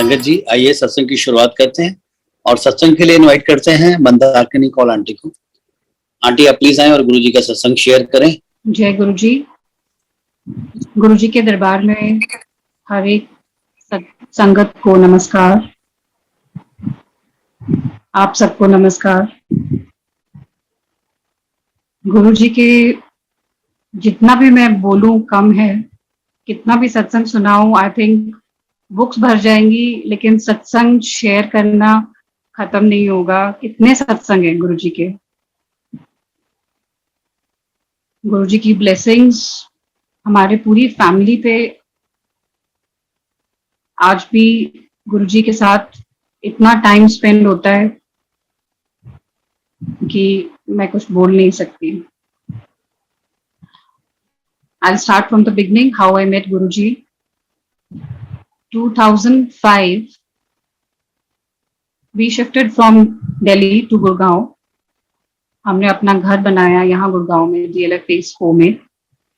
संगत जी, आइए सत्संग की शुरुआत करते हैं और सत्संग के लिए इनवाइट करते हैं मंदाकिनी कौल आंटी को। आंटी आप प्लीज आए और गुरुजी का सत्संग शेयर करें। जय गुरु जी। गुरु जी के दरबार में हर एक संगत को नमस्कार। आप सबको नमस्कार। गुरु जी के जितना भी मैं बोलूं कम है, कितना भी सत्संग सुनाऊं, आई थिंक बुक्स भर जाएंगी, लेकिन सत्संग शेयर करना खत्म नहीं होगा। कितने सत्संग हैं गुरु जी के। गुरु जी की ब्लेसिंग्स हमारे पूरी फैमिली पे आज भी गुरु जी के साथ इतना टाइम स्पेंड होता है कि मैं कुछ बोल नहीं सकती। I'll start from the beginning how I met Guruji. 2005 we shifted from Delhi to Gurgaon. हमने अपना घर बनाया यहाँ गुड़गांव में DLF phase 4 में,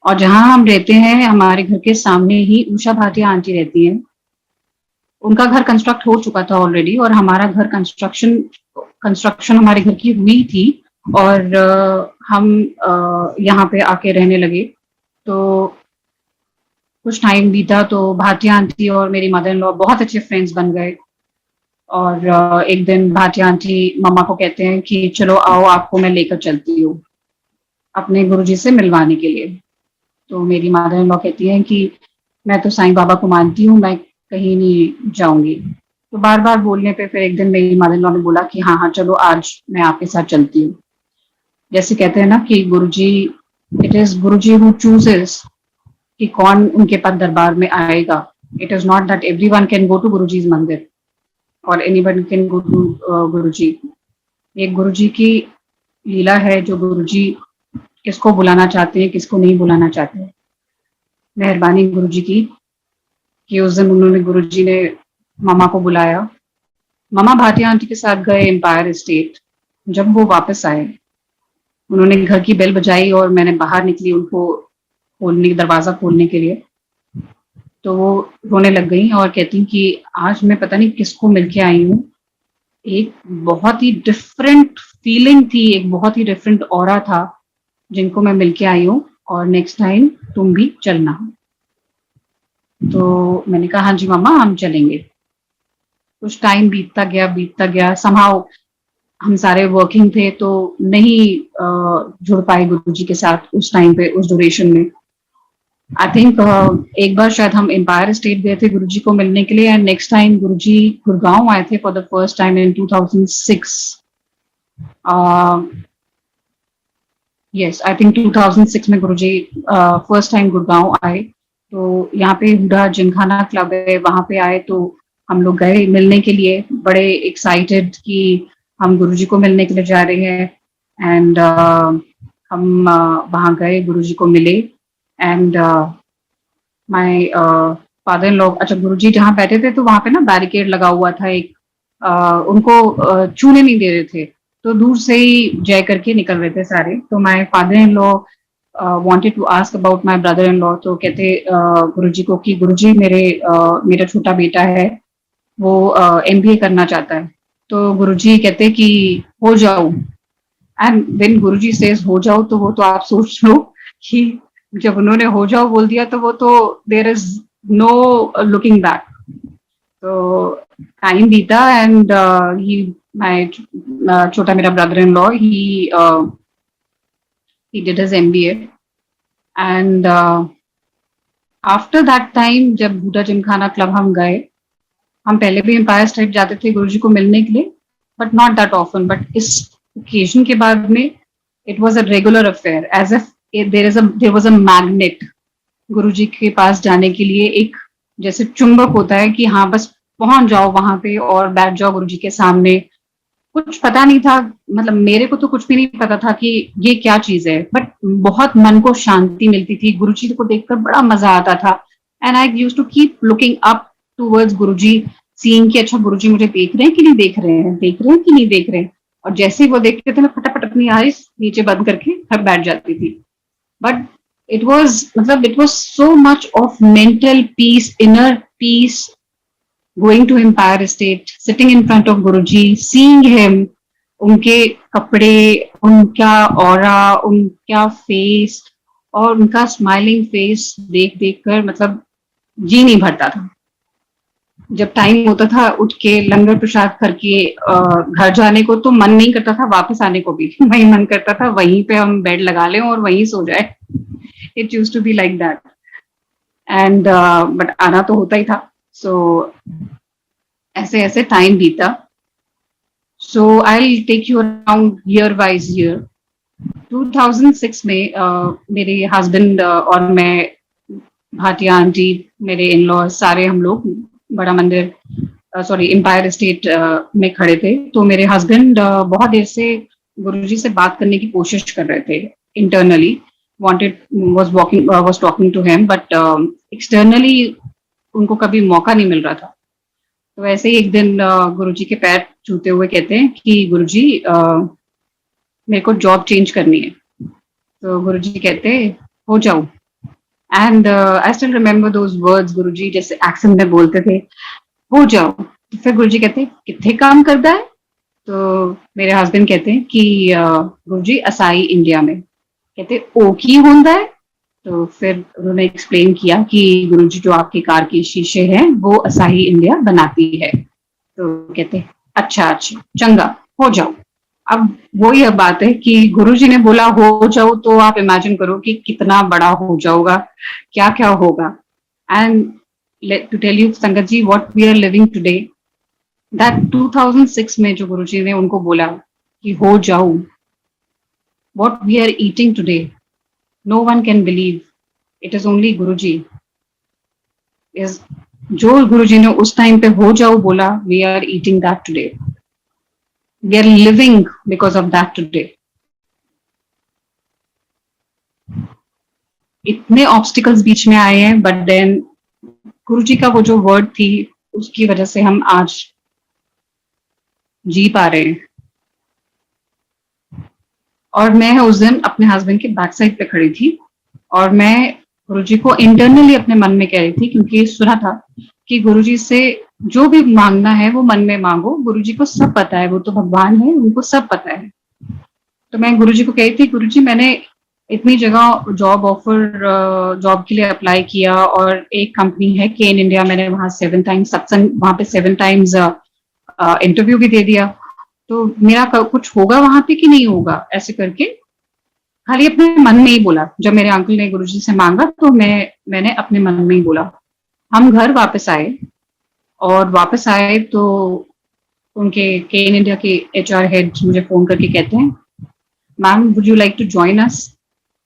और जहाँ हम रहते हैं हमारे घर के सामने ही उषा भाटिया आंटी रहती हैं। उनका घर कंस्ट्रक्ट हो चुका था ऑलरेडी और हमारा घर कंस्ट्रक्शन हमारे घर की हुई थी और हम यहाँ पे आके रहने लगे। तो कुछ टाइम बीता तो भाटिया आंटी और मेरी मदर इन लॉ बहुत अच्छे फ्रेंड्स बन गए। और एक दिन भाटिया आंटी मम्मा को कहते हैं कि चलो आओ, आपको मैं लेकर चलती हूँ अपने गुरुजी से मिलवाने के लिए। तो मेरी मदर इन लॉ कहती हैं कि मैं तो साईं बाबा को मानती हूँ, मैं कहीं नहीं जाऊंगी। तो बार बार बोलने पे फिर एक दिन मेरी मदर इन लॉ ने बोला कि हाँ हाँ चलो आज मैं आपके साथ चलती हूँ। जैसे कहते हैं ना कि Guruji, it is Guruji who chooses कि कौन उनके पास दरबार में आएगा। It is not that everyone can go to Guruji's मंदिर और anyone can go to Guruji. एक गुरुजी की लीला है जो गुरुजी किसको बुलाना चाहते हैं, किसको नहीं बुलाना चाहते हैं। मेहरबानी गुरुजी की कि उस दिन उन्होंने गुरुजी ने मामा को बुलाया। मामा भाटिया आंटी के साथ गए एम्पायर स्टेट। जब वो वापस आए उन्होंने घर की बेल बजाई और मैंने बाहर निकली उनको खोलने, दरवाजा खोलने के लिए। तो वो रोने लग गई और कहती कि आज मैं पता नहीं किसको मिलके आई हूँ। एक बहुत ही डिफरेंट फीलिंग थी, एक बहुत ही डिफरेंट ऑरा था जिनको मैं मिलके आई हूँ, और नेक्स्ट टाइम तुम भी चलना। तो मैंने कहा हाँ जी मामा हम चलेंगे। कुछ टाइम बीतता गया समहाउ हम सारे वर्किंग थे तो नहीं जुड़ पाए गुरुजी के साथ उस टाइम पे, उस ड्यूरेशन में। आई थिंक एक बार शायद हम एम्पायर स्टेट गए थे गुरुजी को मिलने के लिए, एंड नेक्स्ट टाइम गुरुजी गुड़गांव आए थे for the first time in 2006। Yes, I think 2006 में गुरुजी फर्स्ट टाइम गुड़गांव आए। तो यहाँ पे हुडा जिमखाना क्लब है, वहां पे आए तो हम लोग गए मिलने के लिए, बड़े एक्साइटेड कि हम गुरुजी को मिलने के लिए जा रहे हैं। एंड हम वहां गए, गुरुजी को मिले। And my father in law, अच्छा गुरुजी जहाँ बैठे थे तो वहां पे ना बैरिकेड लगा हुआ था एक, उनको छूने नहीं दे रहे थे, तो दूर से ही जय करके निकल रहे थे सारे। तो my father in law wanted to ask about my brother in law। तो कहते गुरुजी को कि गुरुजी मेरा छोटा बेटा है वो MBA करना चाहता है। तो गुरुजी कहते कि हो जाओ। एंड व्हेन गुरुजी सेज हो जाओ तो वो तो आप सोच लो कि जब उन्होंने हो जाओ बोल दिया तो वो तो there is no looking back. तो टाइम बीता एंड ही माय छोटा मेरा brother in law he did his MBA and after that time जब हुडा जिमखाना क्लब हम गए, हम पहले भी एम्पायर स्टेट जाते थे गुरुजी को मिलने के लिए, but not that often. But इस ओकेजन के बाद में it was a regular affair, as if there was a magnet Guruji के पास जाने के लिए। एक जैसे चुंबक होता है कि हाँ बस पहुंच जाओ वहां पे और बैठ जाओ गुरुजी के सामने। कुछ पता नहीं था, मतलब मेरे को तो कुछ भी नहीं पता था कि ये क्या चीज है, बट बहुत मन को शांति मिलती थी। गुरुजी को देखकर बड़ा मजा आता था। And I use to keep looking up towards Guruji, seeing कि अच्छा गुरुजी मुझे देख रहे हैं कि नहीं देख रहे हैं, देख रहे हैं कि नहीं देख रहे हैं। और जैसे ही वो देखते थे मैं फटाफट अपनी आईज नीचे बंद करके फिर बैठ जाती थी। But it was so much of mental peace, inner peace, going to Empire State, sitting in front of Guruji, seeing him, उनके कपड़े, उनका ऑरा, उनका फेस और उनका स्माइलिंग फेस देख देख कर मतलब जी नहीं भरता था। जब टाइम होता था उठ के लंगर प्रसाद करके घर जाने को तो मन नहीं करता था, वापस आने को भी वही मन करता था, वहीं पे हम बेड लगा लें और वहीं सो जाए। It used to be like that and but आना तो होता ही था। सो ऐसे ऐसे टाइम बीता। So I will take you around year wise year. 2006 में मेरे हस्बैंड और मैं, भाटिया आंटी, मेरे इन लॉ, सारे हम लोग बड़ा मंदिर एम्पायर स्टेट में खड़े थे। तो मेरे हस्बैंड बहुत देर से गुरुजी से बात करने की कोशिश कर रहे थे internally, was talking to him, but externally उनको कभी मौका नहीं मिल रहा था। तो ऐसे ही एक दिन गुरुजी के पैर छूते हुए कहते हैं कि गुरुजी मेरे को जॉब चेंज करनी है। तो गुरुजी कहते हो जाओ। And I still remember those words, Guruji जैसे एक्सेंट में बोलते थे, हो जाओ। तो फिर गुरुजी कहते कितने काम करता है? तो मेरे हस्बैंड कहते हैं कि गुरुजी असाई इंडिया में। कहते ओ की होता है? तो फिर उन्होंने एक्सप्लेन किया कि गुरुजी जो आपकी कार के शीशे हैं वो असाही इंडिया बनाती है। तो कहते अच्छा अच्छा चंगा, हो जाओ। अब वही अब बात है कि गुरुजी ने बोला हो जाओ, तो आप इमेजिन करो कि कितना बड़ा हो जाओगा, क्या क्या होगा। And to tell you Sangat ji, what we are living today, that 2006 में जो गुरुजी ने उनको बोला कि हो जाओ, what we are eating today, no one can believe. It is only Guruji. Is जो गुरुजी ने उस टाइम पे हो जाओ बोला, we are eating that today. We are living because of that today. इतने ऑब्स्टिकल्स बीच में आए हैं, बट देन गुरुजी का वो जो वर्ड थी उसकी वजह से हम आज जी पा रहे हैं। और मैं उस दिन अपने हस्बैंड के बैक साइड पे खड़ी थी और मैं गुरुजी को इंटरनली अपने मन में कह रही थी, क्योंकि सुना था कि गुरुजी से जो भी मांगना है वो मन में मांगो, गुरुजी को सब पता है, वो तो भगवान है, उनको सब पता है। तो मैं गुरुजी को कही थी, गुरुजी मैंने इतनी जगह जॉब के लिए अप्लाई किया और एक कंपनी है केन इंडिया, मैंने वहां 7 टाइम्स सत्संग, वहां पे 7 टाइम्स इंटरव्यू भी दे दिया, तो मेरा कुछ होगा वहां पे कि नहीं होगा, ऐसे करके खाली अपने मन में ही बोला। जब मेरे अंकल ने गुरुजी से मांगा तो मैंने अपने मन में ही बोला। हम घर वापस आए और वापस आए तो उनके केन इंडिया के HR हेड मुझे फोन करके कहते हैं, ma'am would you like to join us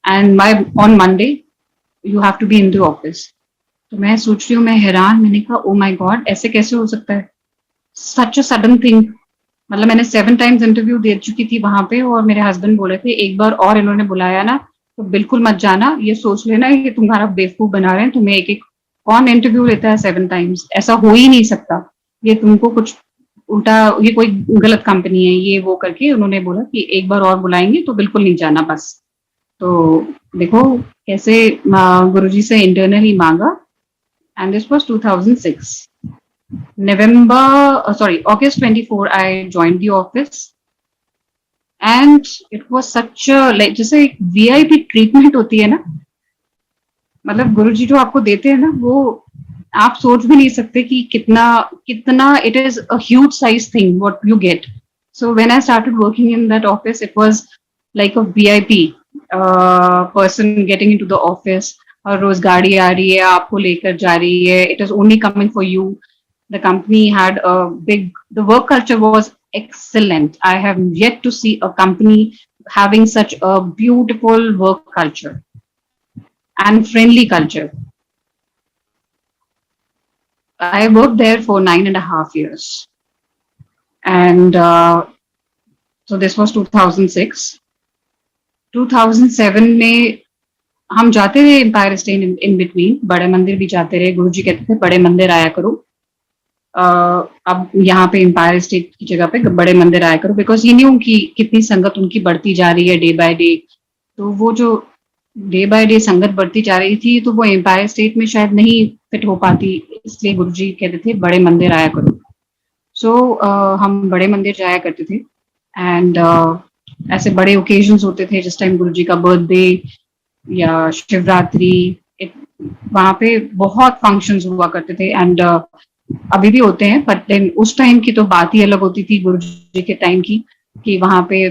and on Monday you have to be in the office. तो मैं सोच रही हूँ, मैं हैरान, मैंने कहा ओ माय गॉड, ऐसे कैसे हो सकता है, सच अ सडन थिंग। मतलब मैंने 7 टाइम्स इंटरव्यू दे चुकी थी वहां पे और मेरे हस्बैंड बोले थे एक बार और इन्होंने बुलाया ना तो बिल्कुल मत जाना, ये सोच लेना ये तुम्हारा बेवकूफ बना रहे हैं तुम्हें, एक कौन इंटरव्यू लेता है 7 टाइम्स, ऐसा हो ही नहीं सकता, ये तुमको कुछ उल्टा, ये कोई गलत कंपनी है, ये वो करके उन्होंने बोला कि एक बार और बुलाएंगे तो बिल्कुल नहीं जाना बस। तो देखो कैसे गुरुजी से इंटरनली मांगा। And this was 2006 August 24, I joined the office and it was such a like जैसे एक VIP ट्रीटमेंट होती है ना, मतलब गुरुजी जो आपको देते हैं ना वो आप सोच भी नहीं सकते कि कितना it is a huge size thing what you get. So when I started working in that office, it was like a VIP person getting into the office, और रोज गाड़ी आ रही है आपको लेकर जा रही है, it is only coming for you. The company had the work culture was excellent. I have yet to see a company having such a beautiful work culture and friendly culture. I worked there for 9.5 years. And so this was 2006. 2007 में हम जाते रहे empire state in between, बड़े मंदिर भी जाते रहे, गुरुजी कहते थे बड़े मंदिर आया करो, अब यहाँ पे एम्पायर स्टेट की जगह पे बड़े मंदिर आया करो, बिकॉज ये न्यू कि कितनी संगत उनकी बढ़ती जा रही है डे बाय डे। तो वो जो डे बाय डे संगत बढ़ती जा रही थी तो वो एम्पायर स्टेट में शायद नहीं फिट हो पाती, इसलिए गुरुजी कहते थे बड़े मंदिर आया करो। सो हम बड़े मंदिर जाया करते थे एंड ऐसे बड़े ओकेजन्स होते थे जिस टाइम गुरुजी का बर्थडे या शिवरात्रि, वहां पे बहुत फंक्शंस हुआ करते थे एंड अभी भी होते हैं, बट देन उस टाइम की तो बात ही अलग होती थी गुरु जी के टाइम की, कि वहां पे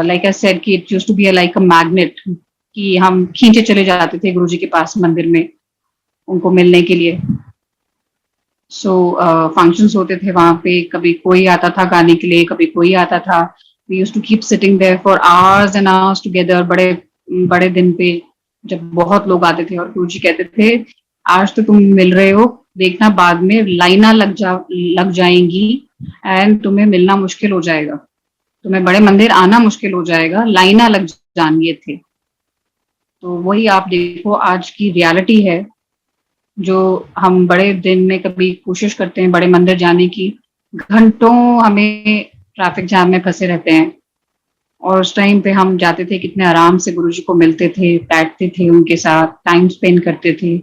लाइक आई सेड कि it used to be like a magnet, कि हम खींचे चले जाते थे गुरु जी के पास मंदिर में उनको मिलने के लिए। सो फंक्शंस होते थे वहां पे, कभी कोई आता था गाने के लिए, कभी कोई आता था। We used to keep sitting there for hours and hours together. बड़े बड़े दिन पे जब बहुत लोग आते थे और गुरु जी कहते थे आज तो तुम मिल रहे हो, देखना बाद में लाइना लग जाएंगी एंड तुम्हें मिलना मुश्किल हो जाएगा, तुम्हें बड़े मंदिर आना मुश्किल हो जाएगा, लाइना लग जाएंगे थे। तो वही आप देखो आज की रियलिटी है, जो हम बड़े दिन में कभी कोशिश करते हैं बड़े मंदिर जाने की, घंटों हमें ट्रैफिक जाम में फंसे रहते हैं, और उस टाइम पे हम जाते थे कितने आराम से गुरुजी को मिलते थे, बैठते थे उनके साथ, टाइम स्पेंड करते थे।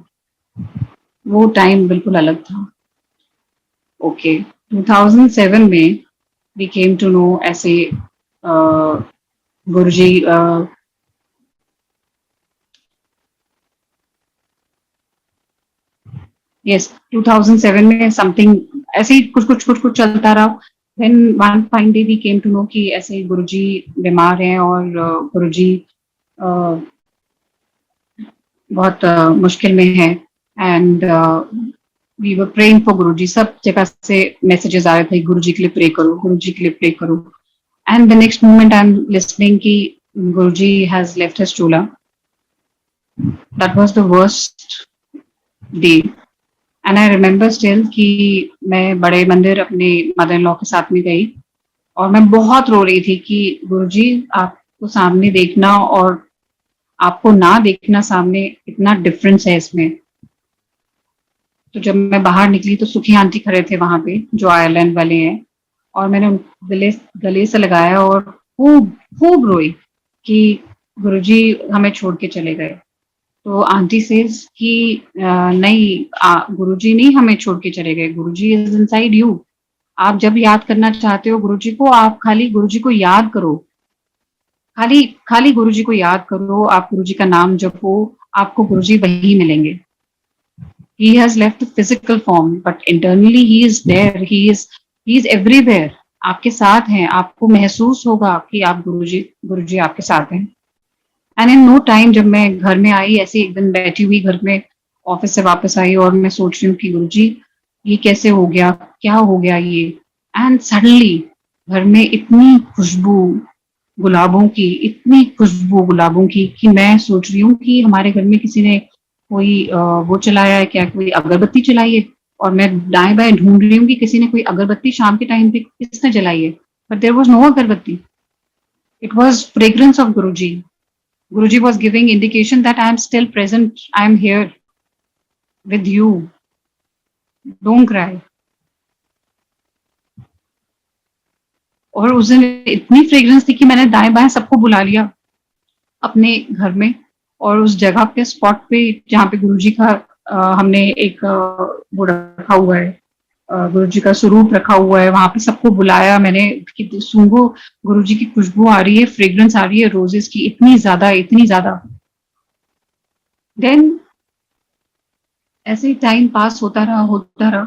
वो टाइम बिल्कुल अलग था। ओके, 2007 में वी केम टू नो ऐसे गुरुजी यस 2007 में समथिंग ऐसे ही कुछ चलता रहा। Then one fine day we came to know कि ऐसे गुरुजी बीमार हैं और गुरुजी बहुत मुश्किल में है and we were praying for Guruji. सब जगह से मैसेजेस आ रहे थे गुरुजी के लिए प्रे करो, गुरुजी के लिए प्रे करो। And the next moment I am listening कि गुरुजी हैज लेफ्ट हिज चूल्हा। That was the worst day and I remember still कि मैं बड़े मंदिर अपने मदर इन लॉ के साथ में गई और मैं बहुत रो रही थी कि गुरुजी आपको सामने देखना और आपको ना देखना सामने, इतना डिफरेंस है इसमें। तो जब मैं बाहर निकली तो सुखी आंटी खड़े थे वहां पे जो आयरलैंड वाले हैं, और मैंने उनको गले से लगाया और खूब खूब रोई कि गुरुजी हमें छोड़ के चले गए। तो आंटी से कि नहीं गुरुजी नहीं हमें छोड़ के चले गए, गुरुजी इज इनसाइड यू। आप जब याद करना चाहते हो गुरुजी को, आप खाली गुरुजी को याद करो, खाली खाली गुरुजी को याद करो, आप गुरुजी का नाम जपो, आपको गुरुजी वही मिलेंगे। He has left the physical form, but internally he is there. He is everywhere. आपके साथ हैं, आपको महसूस होगा कि आप गुरुजी आपके साथ हैं। एंड इन नो टाइम जब मैं घर में आई, ऐसे एक दिन बैठी हुई घर में, ऑफिस से वापस आई और मैं सोच रही हूँ कि गुरुजी ये कैसे हो गया, क्या हो गया ये। एंड सडनली घर में इतनी खुशबू गुलाबों की, इतनी खुशबू गुलाबों की कि मैं सोच रही हूँ कि हमारे घर में किसी ने कोई वो चलाया है क्या, कोई अगरबत्ती चलाई है। और मैं दाएं बाएं ढूंढ रही हूँ कि किसी ने कोई अगरबत्ती शाम के टाइम पे किसने जलाई है, बट देयर वाज नो अगरबत्ती। It was fragrance of Guruji. Guruji was giving indication that I am still present, I am here with you, don't cry. और उस दिन इतनी फ्रेग्रेंस थी कि मैंने दाएं बाएं सबको बुला लिया अपने घर में, और उस जगह पे स्पॉट पे जहाँ पे गुरुजी का हमने एक वो रखा हुआ है, गुरुजी का स्वरूप रखा हुआ है, वहां पे सबको बुलाया मैंने कि सूंघो गुरुजी की खुशबू आ रही है, फ्रेग्रेंस आ रही है रोजेस की, इतनी ज्यादा इतनी ज्यादा। देन ऐसे ही टाइम पास होता रहा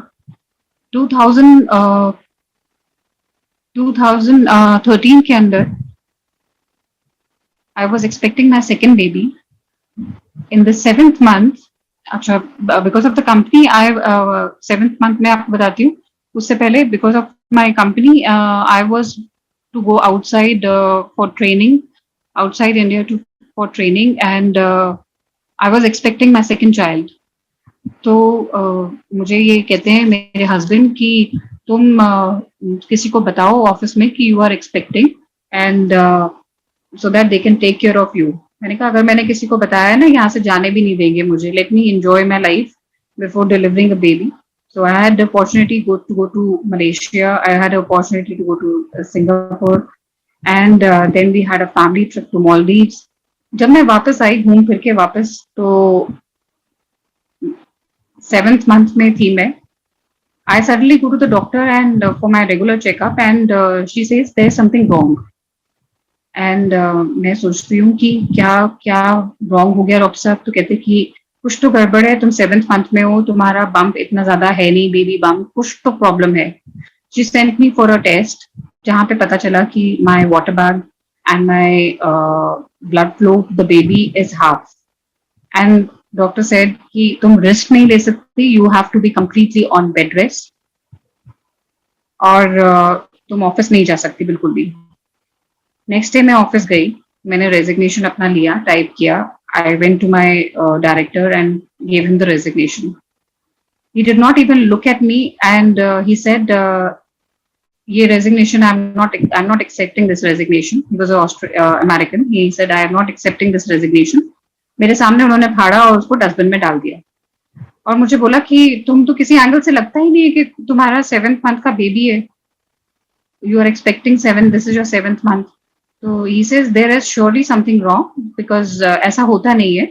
2013 के अंदर I was expecting my second baby in the 7th month। अच्छा, because of the company I 7th month में आपको बताती हूँ, उससे पहले because of my company I was to go outside for training, outside India to for training, and I was expecting my second child. तो मुझे ये कहते हैं मेरे हस्बैंड कि तुम किसी को बताओ ऑफिस में कि you are expecting and so that they can take care of you. मैंने कहा अगर मैंने किसी को बताया ना, यहाँ से जाने भी नहीं देंगे मुझे, let me enjoy my life before delivering a baby. So I had the opportunity to go to Malaysia. I had the opportunity to go to Singapore, and then we had a family trip to Maldives. जब मैं वापस आई घूम फिर के वापस, तो 7th month में थी मैं. I suddenly go to the doctor and for my regular checkup, and she says there's something wrong. And मैं सोचती हूँ कि क्या क्या रॉन्ग हो गया डॉक्टर साहब. तो कहते कि कुछ तो गड़बड़ है, तुम 7th month में हो, तुम्हारा बम्प इतना ज्यादा है नहीं, बेबी बम्प, कुछ तो प्रॉब्लम है. She sent me for a test, जहाँ पे पता चला कि my water bag and my blood flow to the baby is half. And doctor said कि तुम रिस्क नहीं ले सकती, you have to be completely on bed rest, और तुम ऑफिस नहीं जा सकती बिल्कुल भी. नेक्स्ट डे मैं ऑफिस गई, मैंने रेजिग्नेशन अपना लिया, टाइप किया. I went to my director and give him the resignation. He did not even look at me and he said ये resignation, I am not accepting this resignation. He was American. He said I am not accepting this resignation. मेरे सामने उन्होंने फाड़ा और उसको dustbin में डाल दिया और मुझे बोला कि तुम तो किसी एंगल से लगता ही नहीं है कि तुम्हारा 7th month का बेबी है. You are expecting 7, this is your 7th month. So he says there is surely something wrong because ऐसा होता नहीं है.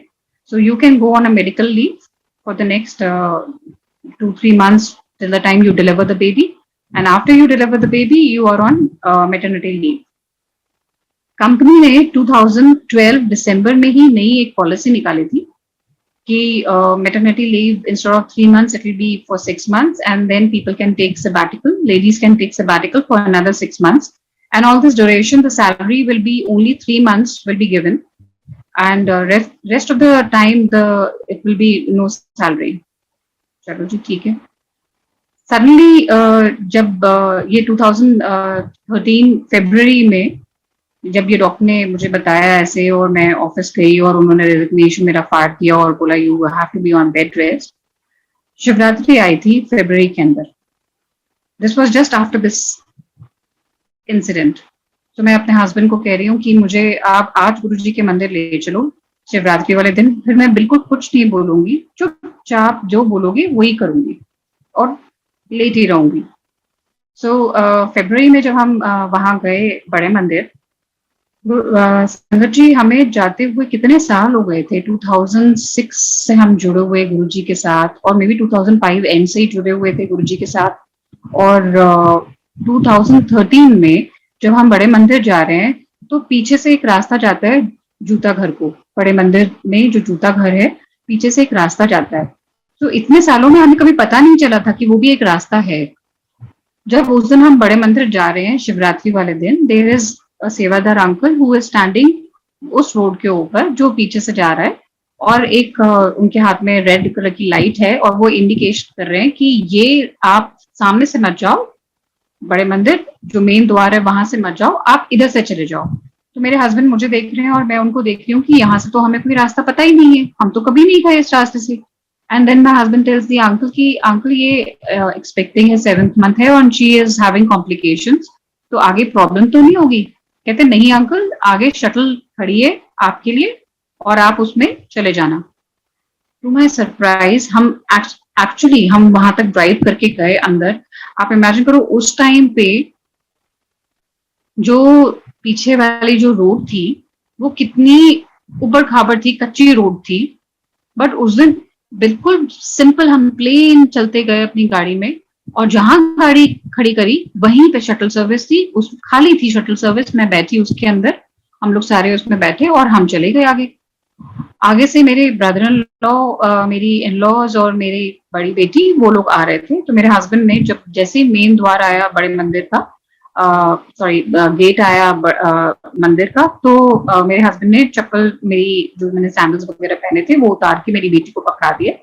So you can go on a medical leave for the next 2-3 months till the time you deliver the baby. And after you deliver the baby, you are on maternity leave. Company ने 2012 दिसंबर में ही नई एक policy निकाली थी कि maternity leave instead of 3 months, it will be for 6 months, and then people can take sabbatical. Ladies can take sabbatical for another 6 months, and all this duration, the salary will be only 3 months will be given, and rest of the time it will be no salary. चलो जी ठीक है. Suddenly जब ये 2013 फरवरी में जब ये doctor ने मुझे बताया ऐसे, और मैं ऑफिस गई और उन्होंने रेजिग्नेशन मेरा फाड़ दिया और बोला you have to be on bed rest. Shivratri आई थी फरवरी के अंदर. This was just after this incident. तो मैं अपने हस्बैंड को कह रही हूँ कि मुझे आप आज गुरुजी के मंदिर ले चलो शिवरात्रि वाले दिन, फिर मैं बिल्कुल कुछ नहीं बोलूंगी, चुपचाप जो बोलोगे वही करूंगी और लेट ही रहूंगी. सो फरवरी में जब हम वहां गए बड़े मंदिर, संगत जी हमें जाते हुए कितने साल हो गए थे. 2006 से हम जुड़े हुए गुरुजी के साथ, और मे बी 2005 एंड से ही जुड़े हुए थे गुरुजी के साथ. और 2013 में जब हम बड़े मंदिर जा रहे हैं तो पीछे से एक रास्ता जाता है जूता घर को. बड़े मंदिर में जो जूता घर है, पीछे से एक रास्ता जाता है. तो इतने सालों में हमें कभी पता नहीं चला था कि वो भी एक रास्ता है. जब उस दिन हम बड़े मंदिर जा रहे हैं शिवरात्रि वाले दिन, देयर इज सेवादार अंकल हु इज स्टैंडिंग उस रोड के ऊपर जो पीछे से जा रहा है, और एक उनके हाथ में रेड कलर की लाइट है और वो इंडिकेट कर रहे हैं कि ये आप सामने से मत जाओ, बड़े मंदिर जो मेन द्वार है वहां से मत जाओ, आप इधर से चले जाओ. तो मेरे हस्बैंड मुझे देख रहे हैं और मैं उनको देख रही हूँ कि यहाँ से तो हमें कोई रास्ता पता ही नहीं है, हम तो कभी नहीं गए इस रास्ते से. And then my husband tells the uncle कि अंकल ये एक्सपेक्टिंग है 7th month है और शी इज हैविंग कॉम्प्लिकेशंस, तो आगे प्रॉब्लम तो नहीं होगी. कहते नहीं अंकल, आगे शटल खड़ी है आपके लिए और आप उसमें चले जाना. टू माय सरप्राइज हम एक्चुअली हम वहां तक ड्राइव करके गए अंदर. आप इमेजिन करो उस टाइम पे जो पीछे वाली जो रोड थी वो कितनी उबड़ खाबड़ थी, कच्ची रोड थी. बट उस दिन बिल्कुल सिंपल हम प्लेन चलते गए अपनी गाड़ी में, और जहां गाड़ी खड़ी करी वहीं पे शटल सर्विस थी, उस खाली थी शटल सर्विस. मैं बैठी उसके अंदर, हम लोग सारे उसमें बैठे और हम चले गए आगे. आगे से मेरे ब्रदर इन लॉ, मेरी इन लॉज और मेरी बड़ी बेटी वो लोग आ रहे थे. तो मेरे हस्बैंड ने जब जैसे ही मेन द्वार आया बड़े मंदिर का, गेट आया मंदिर का, तो मेरे हस्बैंड ने चप्पल, मेरी जो मैंने सैंडल्स वगैरह पहने थे वो उतार के मेरी बेटी को पकड़ा दिए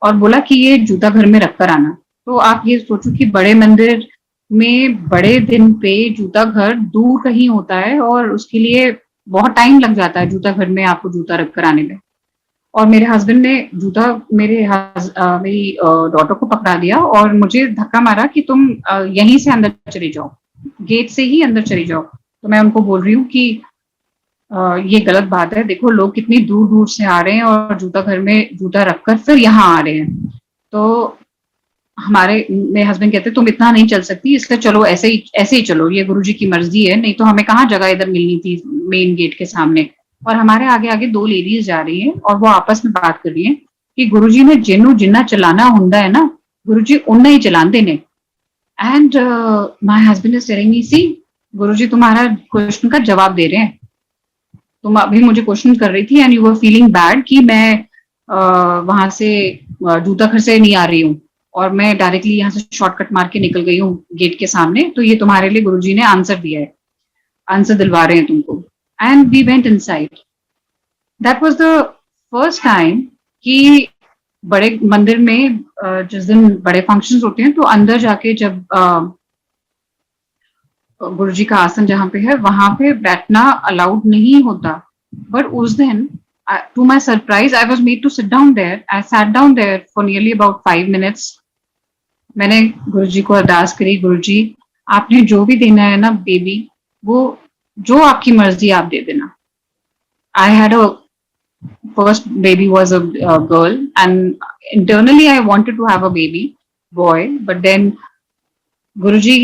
और बोला कि ये जूता घर में रख कर आना. तो आप ये सोचो कि बड़े मंदिर में बड़े दिन पे जूता घर दूर कहीं होता है और उसके लिए बहुत टाइम लग जाता है जूता घर में आपको जूता रख कर आने में. और मेरे हस्बैंड ने जूता मेरी डॉटर को पकड़ा दिया और मुझे धक्का मारा कि तुम यहीं से अंदर चली जाओ, गेट से ही अंदर चली जाओ. तो मैं उनको बोल रही हूँ कि ये गलत बात है, देखो लोग कितनी दूर दूर से आ रहे हैं और जूता घर में जूता रखकर फिर यहाँ आ रहे हैं. तो मेरे हस्बैंड कहते तुम इतना नहीं चल सकती, इसलिए चलो ऐसे ही चलो, ये गुरुजी की मर्जी है, नहीं तो हमें कहाँ जगह इधर मिलनी थी मेन गेट के सामने. और हमारे आगे आगे 2 लेडीज जा रही हैं और वो आपस में बात कर रही हैं. कि गुरुजी ने जिन्नू जिन्ना चलाना हुंदा है ना, गुरुजी उन्ना ही चलाते ने। And my husband is telling me, see Guruji तुम्हारा क्वेश्चन का जवाब दे रहे हैं। तुम अभी मुझे क्वेश्चन कर रही थी and you were feeling bad कि मैं वहां से जूता घर से नहीं आ रही हूँ और मैं डायरेक्टली यहाँ से शॉर्टकट मार के निकल गई हूँ गेट के सामने, तो ये तुम्हारे लिए गुरुजी ने आंसर दिया है, आंसर दिलवा रहे हैं तुमको। And we went inside. That was the first time कि बड़े मंदिर में जिस दिन बड़े फंक्शंस होते हैं तो अंदर जाके जब गुरुजी का आसन जहाँ पे है वहां पे बैठना अलाउड नहीं होता। बट उस दिन to my surprise I was made to sit down there. I sat down there for nearly about 5 minutes. मैंने गुरुजी को अरदास करी, गुरुजी आपने जो भी देना है ना बेबी, वो जो आपकी मर्जी आप दे देना। I had a first baby was a girl, and internally I wanted to have a baby boy, but then गुरुजी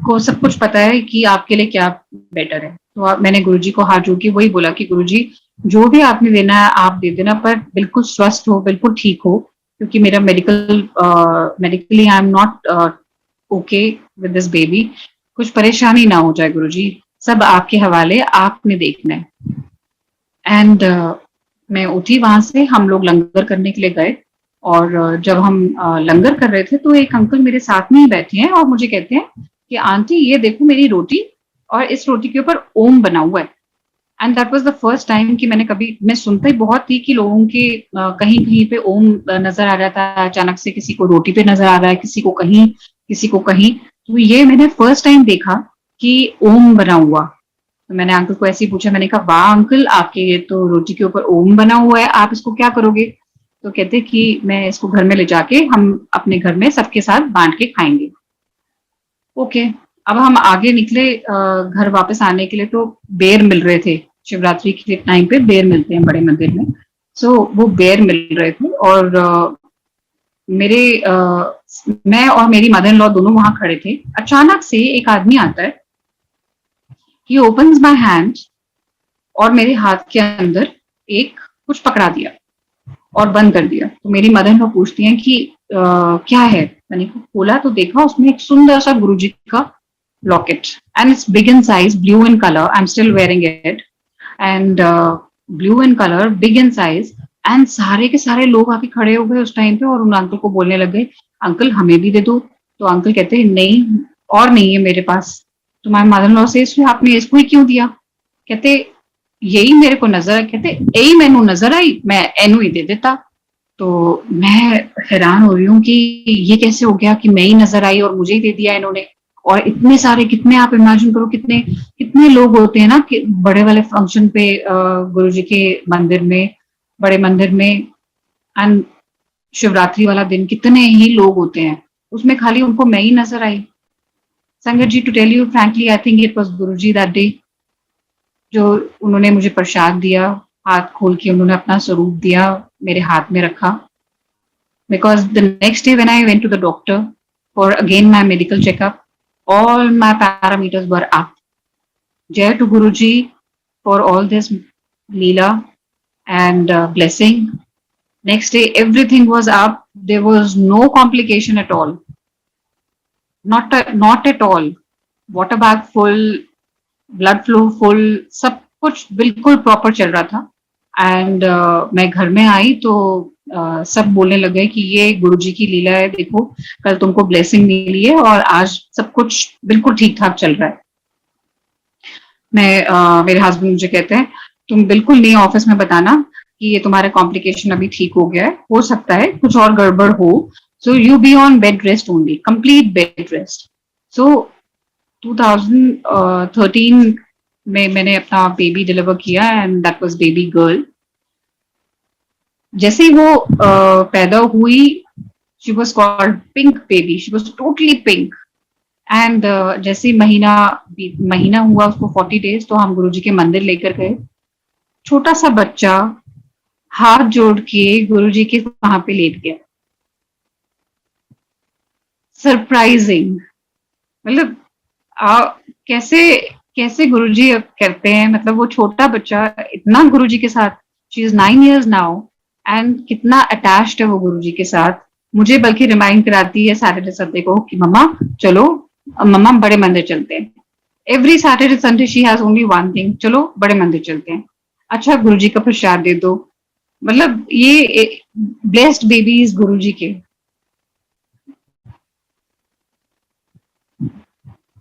को सब कुछ पता है कि आपके लिए क्या बेटर है। तो मैंने गुरुजी को हाथ जोड़ के वही बोला कि गुरुजी जो भी आपने देना है आप दे देना, पर बिल्कुल स्वस्थ हो, बिल्कुल ठीक हो, क्योंकि मेरा medically I am not okay with this baby. कुछ परेशानी ना हो जाए गुरुजी, सब आपके हवाले, आपने देखना है। एंड मैं उठी वहां से, हम लोग लंगर करने के लिए गए और जब हम लंगर कर रहे थे तो एक अंकल मेरे साथ में ही बैठे हैं और मुझे कहते हैं कि आंटी ये देखो मेरी रोटी, और इस रोटी के ऊपर ओम बना हुआ है। And that was the first time कि मैं सुनता ही बहुत थी कि लोगों के कहीं कहीं पे ओम नजर आ रहा था, अचानक से किसी को रोटी पे नजर आ रहा है, किसी को कहीं, किसी को कहीं। तो ये मैंने फर्स्ट टाइम देखा कि ओम बना हुआ। तो मैंने अंकल को ऐसे ही पूछा, मैंने कहा वाह अंकल आपके ये तो रोटी के ऊपर ओम बना हुआ है, आप इसको क्या करोगे? तो कहते कि मैं इसको घर में ले जाके हम अपने घर में सबके साथ बांट के खाएंगे। ओके, अब हम आगे निकले घर वापस आने के लिए, तो बेर मिल रहे थे। शिवरात्रि के टाइम पे बेर मिलते हैं बड़े मंदिर में। सो वो बेर मिल रहे थे और मैं और मेरी मदर इन लॉ दोनों वहां खड़े थे। अचानक से एक आदमी आता है, ही ओपन्स माय हैंड और मेरे हाथ के अंदर एक कुछ पकड़ा दिया और बंद कर दिया। तो मेरी मदर को पूछती हैं कि क्या है? मैंने खोला तो देखा उसमें एक सुंदर सा गुरुजी का locket, and it's big in size, blue in colour, I am still wearing it, and blue in colour, big in size. And सारे के सारे लोग आके खड़े हो गए उस टाइम पे और उन अंकल को बोलने लग गए, अंकल हमें भी दे दो। तो अंकल कहते हैं नहीं, और नहीं है मेरे पास। तो माय मदर इन लॉ से इसलिए आपने इसको ही क्यों दिया? कहते यही मेरे को नजर, कहते यही मैनू नजर आई, मैं एनू ही दे देता। तो मैं हैरान हो रही हूँ कि ये कैसे हो गया कि मैं ही नजर आई और मुझे ही दे दिया इन्होंने। और इतने सारे, कितने आप इमेजिन करो कितने कितने लोग होते हैं ना कि बड़े वाले फंक्शन पे गुरुजी के मंदिर में, बड़े मंदिर में, एंड शिवरात्रि वाला दिन कितने ही लोग होते हैं, उसमें खाली उनको मैं ही नजर आई। Sangat ji, to tell you frankly, I think it was Guruji that day, जो उन्होंने मुझे प्रसाद दिया, हाथ खोल के उन्होंने अपना स्वरूप दिया, मेरे हाथ में रखा। Because the next day when I went to the doctor for again my medical checkup, all my parameters were up. Jai to Guruji for all this leela and blessing. Next day, everything was up. There was no complication at all. Not at all. Water bag full, blood flow full, सब कुछ बिल्कुल proper चल रहा था। And मैं घर में आई तो सब बोलने लगे कि ये गुरुजी की लीला है, देखो कल तुमको ब्लेसिंग मिली है और आज सब कुछ बिल्कुल ठीक ठाक चल रहा है। मेरे हस्बैंड मुझे कहते हैं तुम बिल्कुल नहीं ऑफिस में बताना कि ये तुम्हारा कॉम्प्लिकेशन अभी ठीक हो गया है, हो सकता है कुछ और गड़बड़ हो, so you be on bed rest only, complete bed rest. So 2013 में मैंने अपना बेबी डिलीवर किया and that was baby girl. जैसे ही वो पैदा हुई, she was called pink baby, she was totally pink. And जैसे महीना हुआ उसको 40 डेज, तो हम गुरुजी के मंदिर लेकर गए। छोटा सा बच्चा हाथ जोड़ के गुरुजी के वहां पे लेट गया। सरप्राइजिंग, मतलब कैसे कैसे गुरुजी करते हैं, मतलब वो छोटा बच्चा इतना गुरुजी के साथ, she is 9 years now, and कितना अटैच्ड है वो गुरुजी के साथ. मुझे बल्कि रिमाइंड कराती है सैटरडे संडे को कि मम्मा चलो, मम्मा बड़े मंदिर चलते हैं. Every Saturday Sunday she has only one thing, चलो बड़े मंदिर चलते हैं. अच्छा गुरुजी का प्रसाद दे दो. मतलब ये ब्लेस्ड बेबीज गुरुजी के.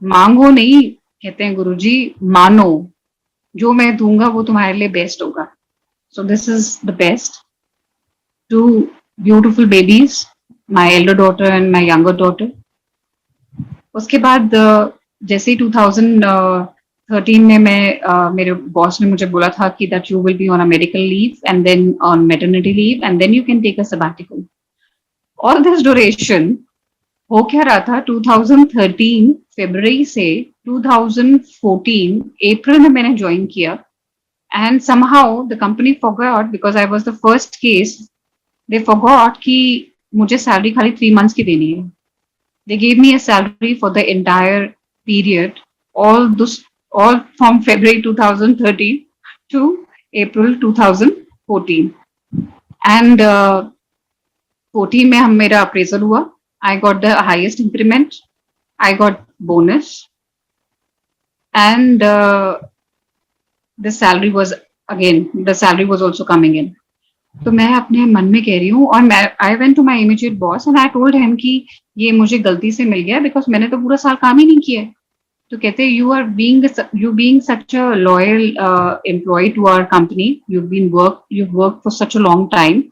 मांगो नहीं, कहते हैं गुरुजी, मानो. जो मैं दूंगा वो तुम्हारे लिए बेस्ट होगा. So this is the best. Two beautiful babies, my elder daughter and my younger daughter. उसके बाद जैसे ही 2013 में मैं मेरे बॉस ने मुझे बोला था कि that you will be on a medical leave and then on maternity leave and then you can take a sabbatical. All this duration हो क्या रहा था, 2013 फरवरी से 2014 अप्रैल में मैंने ज्वाइन किया. And somehow the company forgot, because I was the first case, they forgot कि मुझे सैलरी खाली 3 मंथ्स की देनी है. They gave me a salary for the entire period, all this, all from February 2013 to April 2014. And 14 में हम मेरा appraisal हुआ. I got the highest increment. I got bonus, and the salary was also coming in. तो मैं अपने मन में कह रही हूँ, और मैं I went to my immediate boss and I told him कि ये मुझे गलती से मिल गया बिकॉज मैंने तो पूरा साल काम ही नहीं किया है. तो कहते you are being such a loyal employee to our company, you work for such a long time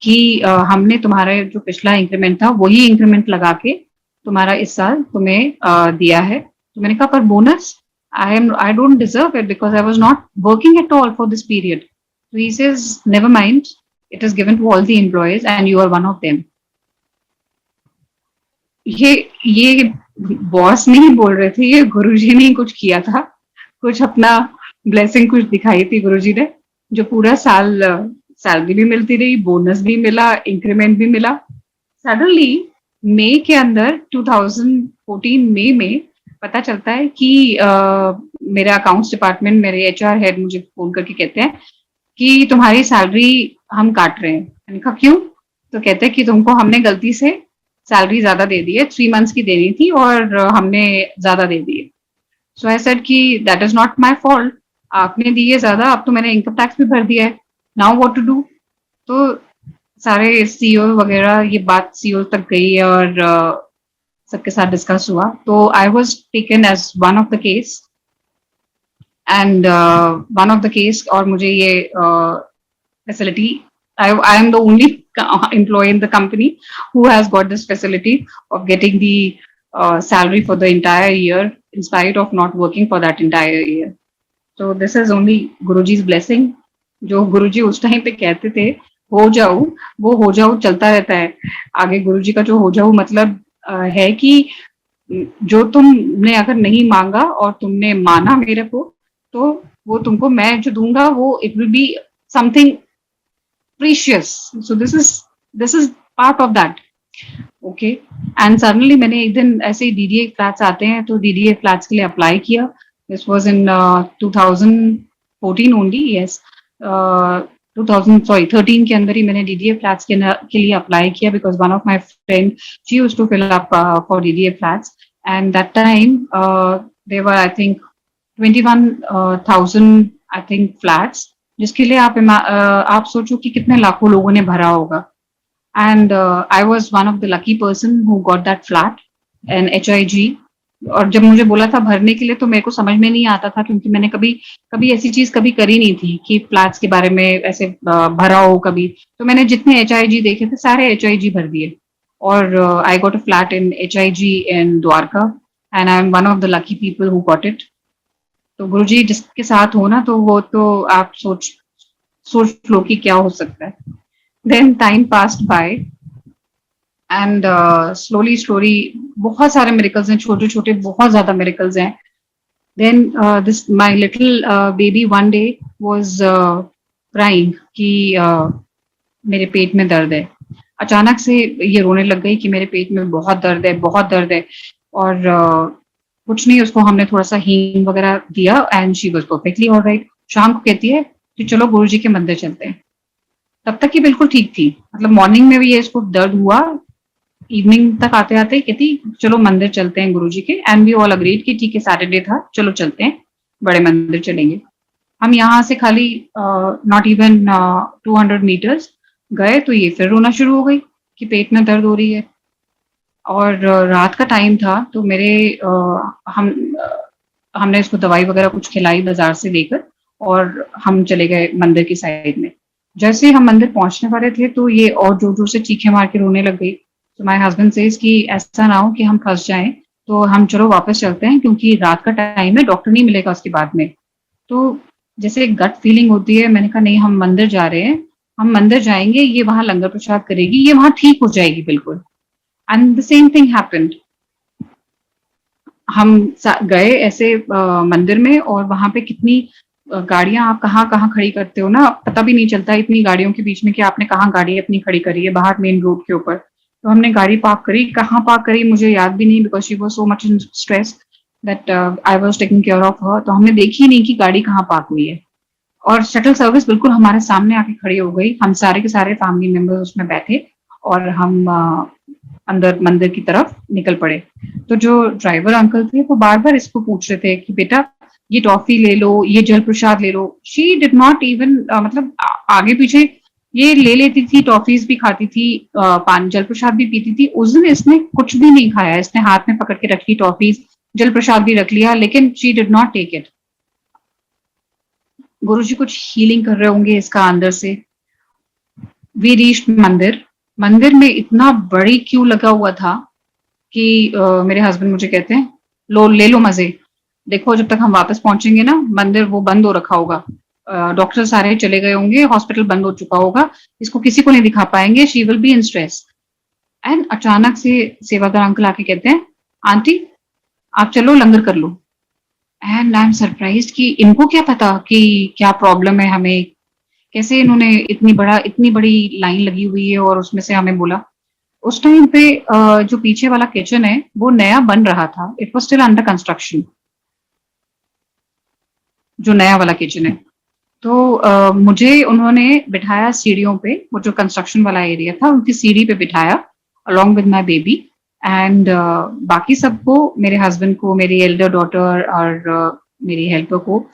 कि हमने तुम्हारे जो पिछला इंक्रीमेंट था वही इंक्रीमेंट लगा के तुम्हारा इस साल तुम्हें दिया है. तो मैंने कहा पर bonus, I don't deserve it because I was not working at all for this period. So he says, never mind, it is given to all the employees and you are one of them. ये boss नहीं बोल रहे थे, ये गुरुजी ने कुछ किया था, कुछ अपना ब्लेसिंग कुछ दिखाई थी गुरुजी ने, जो पूरा साल सैलरी भी मिलती रही, बोनस भी मिला, इंक्रीमेंट भी मिला. सडनली मई के अंदर 2014 मई में पता चलता है कि मेरा अकाउंट्स डिपार्टमेंट, मेरे एचआर हेड मुझे फोन करके कहते हैं कि तुम्हारी सैलरी हम काट रहे हैं. मैंने कहा क्यों? तो कहते हैं कि तुमको हमने गलती से सैलरी ज्यादा दे दी है, 3 मंथ्स की देनी थी और हमने ज्यादा दे दी है. सो आई सेड कि that is not my fault, आपने दी है ज्यादा, अब तो मैंने इनकम टैक्स भी भर दिया है, नाउ व्हाट टू डू. तो सारे सीईओ वगैरह, ये बात सीईओ तक गई और सबके साथ डिस्कस हुआ. तो I was taken as one of the case and और मुझे ये facility, I am the only employee in the company who has got this facility of getting the salary for the entire year in spite of not working for that entire year. So this is only Guruji's blessing. जो गुरुजी उस time पे कहते थे हो जाओ, वो हो जाओ चलता रहता है. आगे गुरुजी का जो हो जाओ मतलब है कि जो तुमने अगर नहीं मांगा और तुमने माना मेरे को, तो वो तुमको मैं जो दूंगा वो it will be something precious. So this is part of that. Okay. And suddenly मैंने एक दिन ऐसे ही DDA फ्लैट्स आते हैं, तो DDA फ्लैट्स के लिए अप्लाई किया. This was in 2014 only. Yes, 13 के अंदर ही मैंने DDA फ्लैट्स के लिए अप्लाई किया because one of my friend, she used to fill up for DDA flats, and that time there were I think 21,000 I think flats, जिसके लिए आप सोचो कि कितने लाखों लोगों ने भरा होगा. And I was one of the lucky person who got that flat and HIG. और जब मुझे बोला था भरने के लिए तो मेरे को समझ में नहीं आता था, क्योंकि मैंने कभी ऐसी चीज कभी करी नहीं थी कि फ्लैट्स के बारे में ऐसे भरा हो कभी. तो मैंने जितने HIG देखे थे सारे HIG भर दिए, और I got a flat in HIG in Dwarka and I am one of the lucky people who got it. तो गुरुजी जिसके साथ हो ना, तो वो तो आप सोच लो कि क्या हो सकता है. Then time passed by and slowly बहुत सारे मिरेकल्स हैं, छोटे छोटे बहुत ज्यादा मिरेकल्स हैं. Then this my little baby one day was crying कि मेरे पेट में दर्द है. अचानक से ये रोने लग गई कि मेरे पेट में बहुत दर्द है, बहुत दर्द है. और कुछ नहीं, उसको हमने थोड़ा सा हींग वगैरह दिया and she was perfectly alright. शाम को कहती है कि चलो गुरुजी के मंदिर चलते हैं. तब तक ये बिल्कुल ठीक थी, मतलब मॉर्निंग में भी ये इसको दर्द हुआ, इवनिंग तक आते आते कहती चलो मंदिर चलते हैं गुरुजी के, एंड वी ऑल अग्रीड कि ठीक है सैटरडे था, चलो चलते हैं बड़े मंदिर चलेंगे। हम यहाँ से खाली नॉट इवन 200 मीटर्स गए तो ये फिर रोना शुरू हो गई कि पेट में दर्द हो रही है। और रात का टाइम था तो मेरे हमने इसको दवाई वगैरह कुछ खिलाई बाजार से लेकर, और हम चले गए मंदिर की साइड में। जैसे ही हम मंदिर पहुंचने वाले थे तो ये और जोर जोर से चीखें मार के रोने लग गई। तो माय हस्बैंड सेज कि ऐसा ना हो कि हम फंस जाएं, तो हम चलो वापस चलते हैं क्योंकि रात का टाइम है, डॉक्टर नहीं मिलेगा उसके बाद में। तो जैसे एक गट फीलिंग होती है, मैंने कहा नहीं हम मंदिर जा रहे हैं, हम मंदिर जाएंगे, ये वहां लंगर प्रसाद करेगी, ये वहां ठीक हो जाएगी बिल्कुल। And the same thing happened. हम गए ऐसे मंदिर में, और वहां पे कितनी गाड़ियां आप कहाँ कहाँ खड़ी करते हो ना, पता भी नहीं चलता इतनी गाड़ियों के बीच में कि आपने कहाँ गाड़ी अपनी खड़ी करी है बाहर मेन रोड के ऊपर। तो हमने गाड़ी पार्क करी, कहाँ पार्क करी मुझे याद भी नहीं, because she was so much in stress that I was taking care of her. तो हमने देखी नहीं कि गाड़ी कहाँ पार्क हुई है, और शटल सर्विस बिल्कुल हमारे सामने आके खड़ी हो गई। हम सारे के सारे फैमिली मेंबर्स उसमें बैठे, और हम अंदर मंदिर की तरफ निकल पड़े। तो जो ड्राइवर अंकल थे वो बार बार इसको पूछ रहे थे कि बेटा ये टॉफी ले लो, ये जल प्रसाद ले लो। शी डिड नॉट इवन मतलब आगे पीछे ये ले लेती थी, टॉफीज भी खाती थी, पान जल प्रसाद भी पीती थी। उस दिन इसने कुछ भी नहीं खाया, इसने हाथ में पकड़ के रख ली टॉफीज, जल प्रसाद भी रख लिया, लेकिन she did not take it. Guruji कुछ हीलिंग कर रहे होंगे इसका अंदर से। वी रीच्ड मंदिर। मंदिर में इतना बड़ी क्यू लगा हुआ था कि मेरे हस्बैंड मुझे कहते हैं लो ले लो मजे, देखो जब तक हम वापस पहुंचेंगे ना मंदिर वो बंद हो रखा होगा, डॉक्टर सारे चले गए होंगे, हॉस्पिटल बंद हो चुका होगा, इसको किसी को नहीं दिखा पाएंगे, she will be in stress. And अचानक से सेवादार अंकल आके कहते हैं आंटी आप चलो लंगर कर लो। एंड आई एम सरप्राइज कि इनको क्या पता कि क्या प्रॉब्लम है हमें, कैसे इन्होंने इतनी बड़ी लाइन लगी हुई है और उसमें से हमें बोला। उस टाइम पे जो पीछे वाला किचन है वो नया बन रहा था, it was still under construction, जो नया वाला किचन है। तो मुझे उन्होंने बिठाया सीढ़ियों पे, वो जो कंस्ट्रक्शन वाला एरिया था उनकी सीढ़ी पे बिठाया along with my baby. And बाकी सबको, मेरे हस्बैंड को, मेरी एल्डर डॉटर और मेरी हेल्पर को,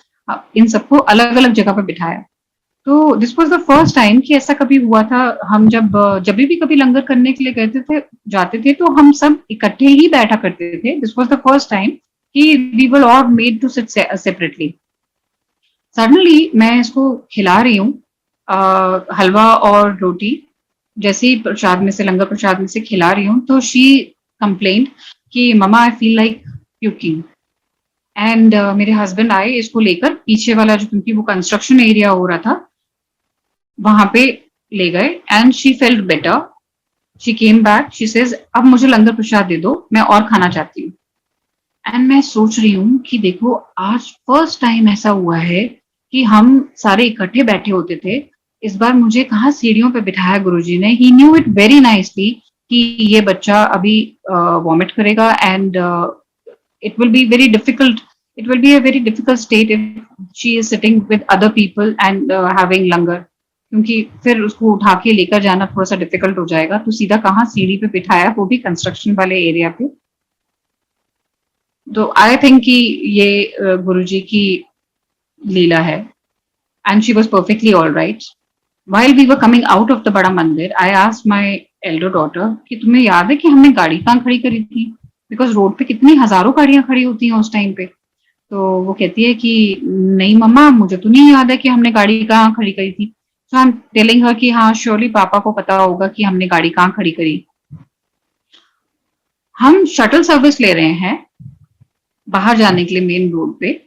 इन सबको अलग अलग जगह पे बिठाया। तो this was the first time कि ऐसा कभी हुआ था। हम जब भी कभी लंगर करने के लिए गए थे जाते थे तो हम सब इकट्ठे ही बैठा करते थे। This was the first time कि we were all made to sit separately. Suddenly मैं इसको खिला रही हूँ हलवा और रोटी, जैसे ही प्रसाद में से, लंगर प्रसाद में से खिला रही हूँ तो शी कंप्लेन्ड कि mama I feel like puking. And मेरे हस्बैंड आए इसको लेकर पीछे वाला, जो क्योंकि वो कंस्ट्रक्शन एरिया हो रहा था, वहां पे ले गए। And she felt better, she came back, she says अब मुझे लंगर प्रसाद दे दो, मैं और खाना चाहती हूँ। एंड मैं सोच रही हूँ कि देखो आज फर्स्ट टाइम ऐसा हुआ है कि हम सारे इकट्ठे बैठे होते थे, इस बार मुझे कहाँ सीढ़ियों पे बिठाया गुरुजी ने। ही न्यू इट वेरी नाइसली कि ये बच्चा अभी वॉमिट करेगा, and it will be very difficult, it will be a very difficult state if she is sitting with other people and having langar, क्योंकि फिर उसको उठा के लेकर जाना थोड़ा सा डिफिकल्ट हो जाएगा। तो सीधा कहाँ सीढ़ी पे बिठाया, वो भी कंस्ट्रक्शन वाले एरिया पे। तो आई थिंक कि ये गुरुजी की लीला है। And she was perfectly all right. While we were coming out of the बड़ा मंदिर, I asked my elder daughter कि तुम्हें याद है कि हमने गाड़ी कहाँ खड़ी करी थी, बिकॉज रोड पे कितनी हजारों गाड़ियां खड़ी होती हैं उस टाइम पे। तो वो कहती है कि नहीं मम्मा मुझे तो नहीं याद है कि हमने गाड़ी कहाँ खड़ी करी थी। सो आई एम टेलिंग हर कि हाँ श्योरली पापा को पता होगा कि हमने गाड़ी कहाँ खड़ी करी। हम शटल सर्विस ले रहे हैं बाहर जाने के लिए मेन रोड पे।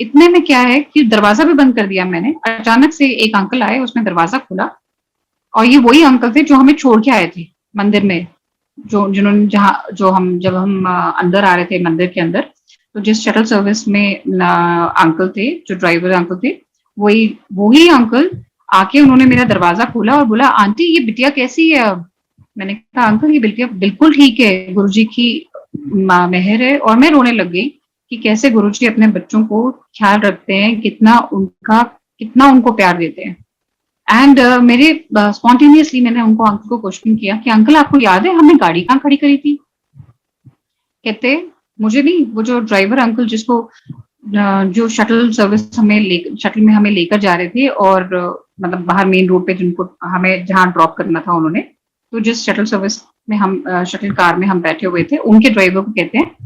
इतने में क्या है कि दरवाजा भी बंद कर दिया मैंने, अचानक से एक अंकल आए, उसने दरवाजा खोला, और ये वही अंकल थे जो हमें छोड़ के आए थे मंदिर में, जिन्होंने जब हम अंदर आ रहे थे मंदिर के अंदर, तो जिस शटल सर्विस में अंकल थे, जो ड्राइवर अंकल थे, वही अंकल आके उन्होंने मेरा दरवाजा खोला और बोला आंटी ये बिटिया कैसी है अब। मैंने कहा अंकल ये बिटिया बिल्कुल ठीक है, गुरुजी की मेहर है। और मैं रोने लग गई कि कैसे गुरुजी अपने बच्चों को ख्याल रखते हैं, कितना उनको प्यार देते हैं। एंड मेरे स्पॉन्टेनियसली मैंने उनको अंकल को क्वेश्चन किया कि अंकल आपको याद है हमने गाड़ी कहाँ खड़ी करी थी? कहते मुझे नहीं, वो जो ड्राइवर अंकल जिसको जो शटल सर्विस शटल में हमें लेकर जा रहे थे और मतलब बाहर मेन रोड पे जिनको हमें जहाँ ड्रॉप करना था उन्होंने, तो जिस शटल सर्विस में हम शटल कार में हम बैठे हुए थे उनके ड्राइवर को कहते हैं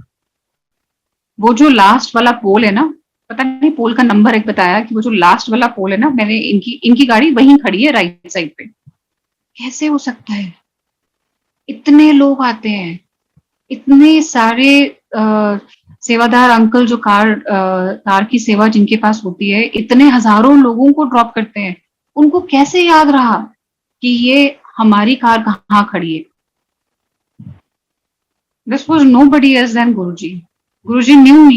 वो जो लास्ट वाला पोल है ना, पता नहीं पोल का नंबर एक बताया कि वो जो लास्ट वाला पोल है ना, मैंने इनकी इनकी गाड़ी वहीं खड़ी है राइट साइड पे। कैसे हो सकता है? इतने लोग आते हैं, इतने सारे सेवादार अंकल जो कार की सेवा जिनके पास होती है, इतने हजारों लोगों को ड्रॉप करते हैं, उनको कैसे याद रहा कि ये हमारी कार कहाँ खड़ी है? This was no body else then Guruji. Guruji knew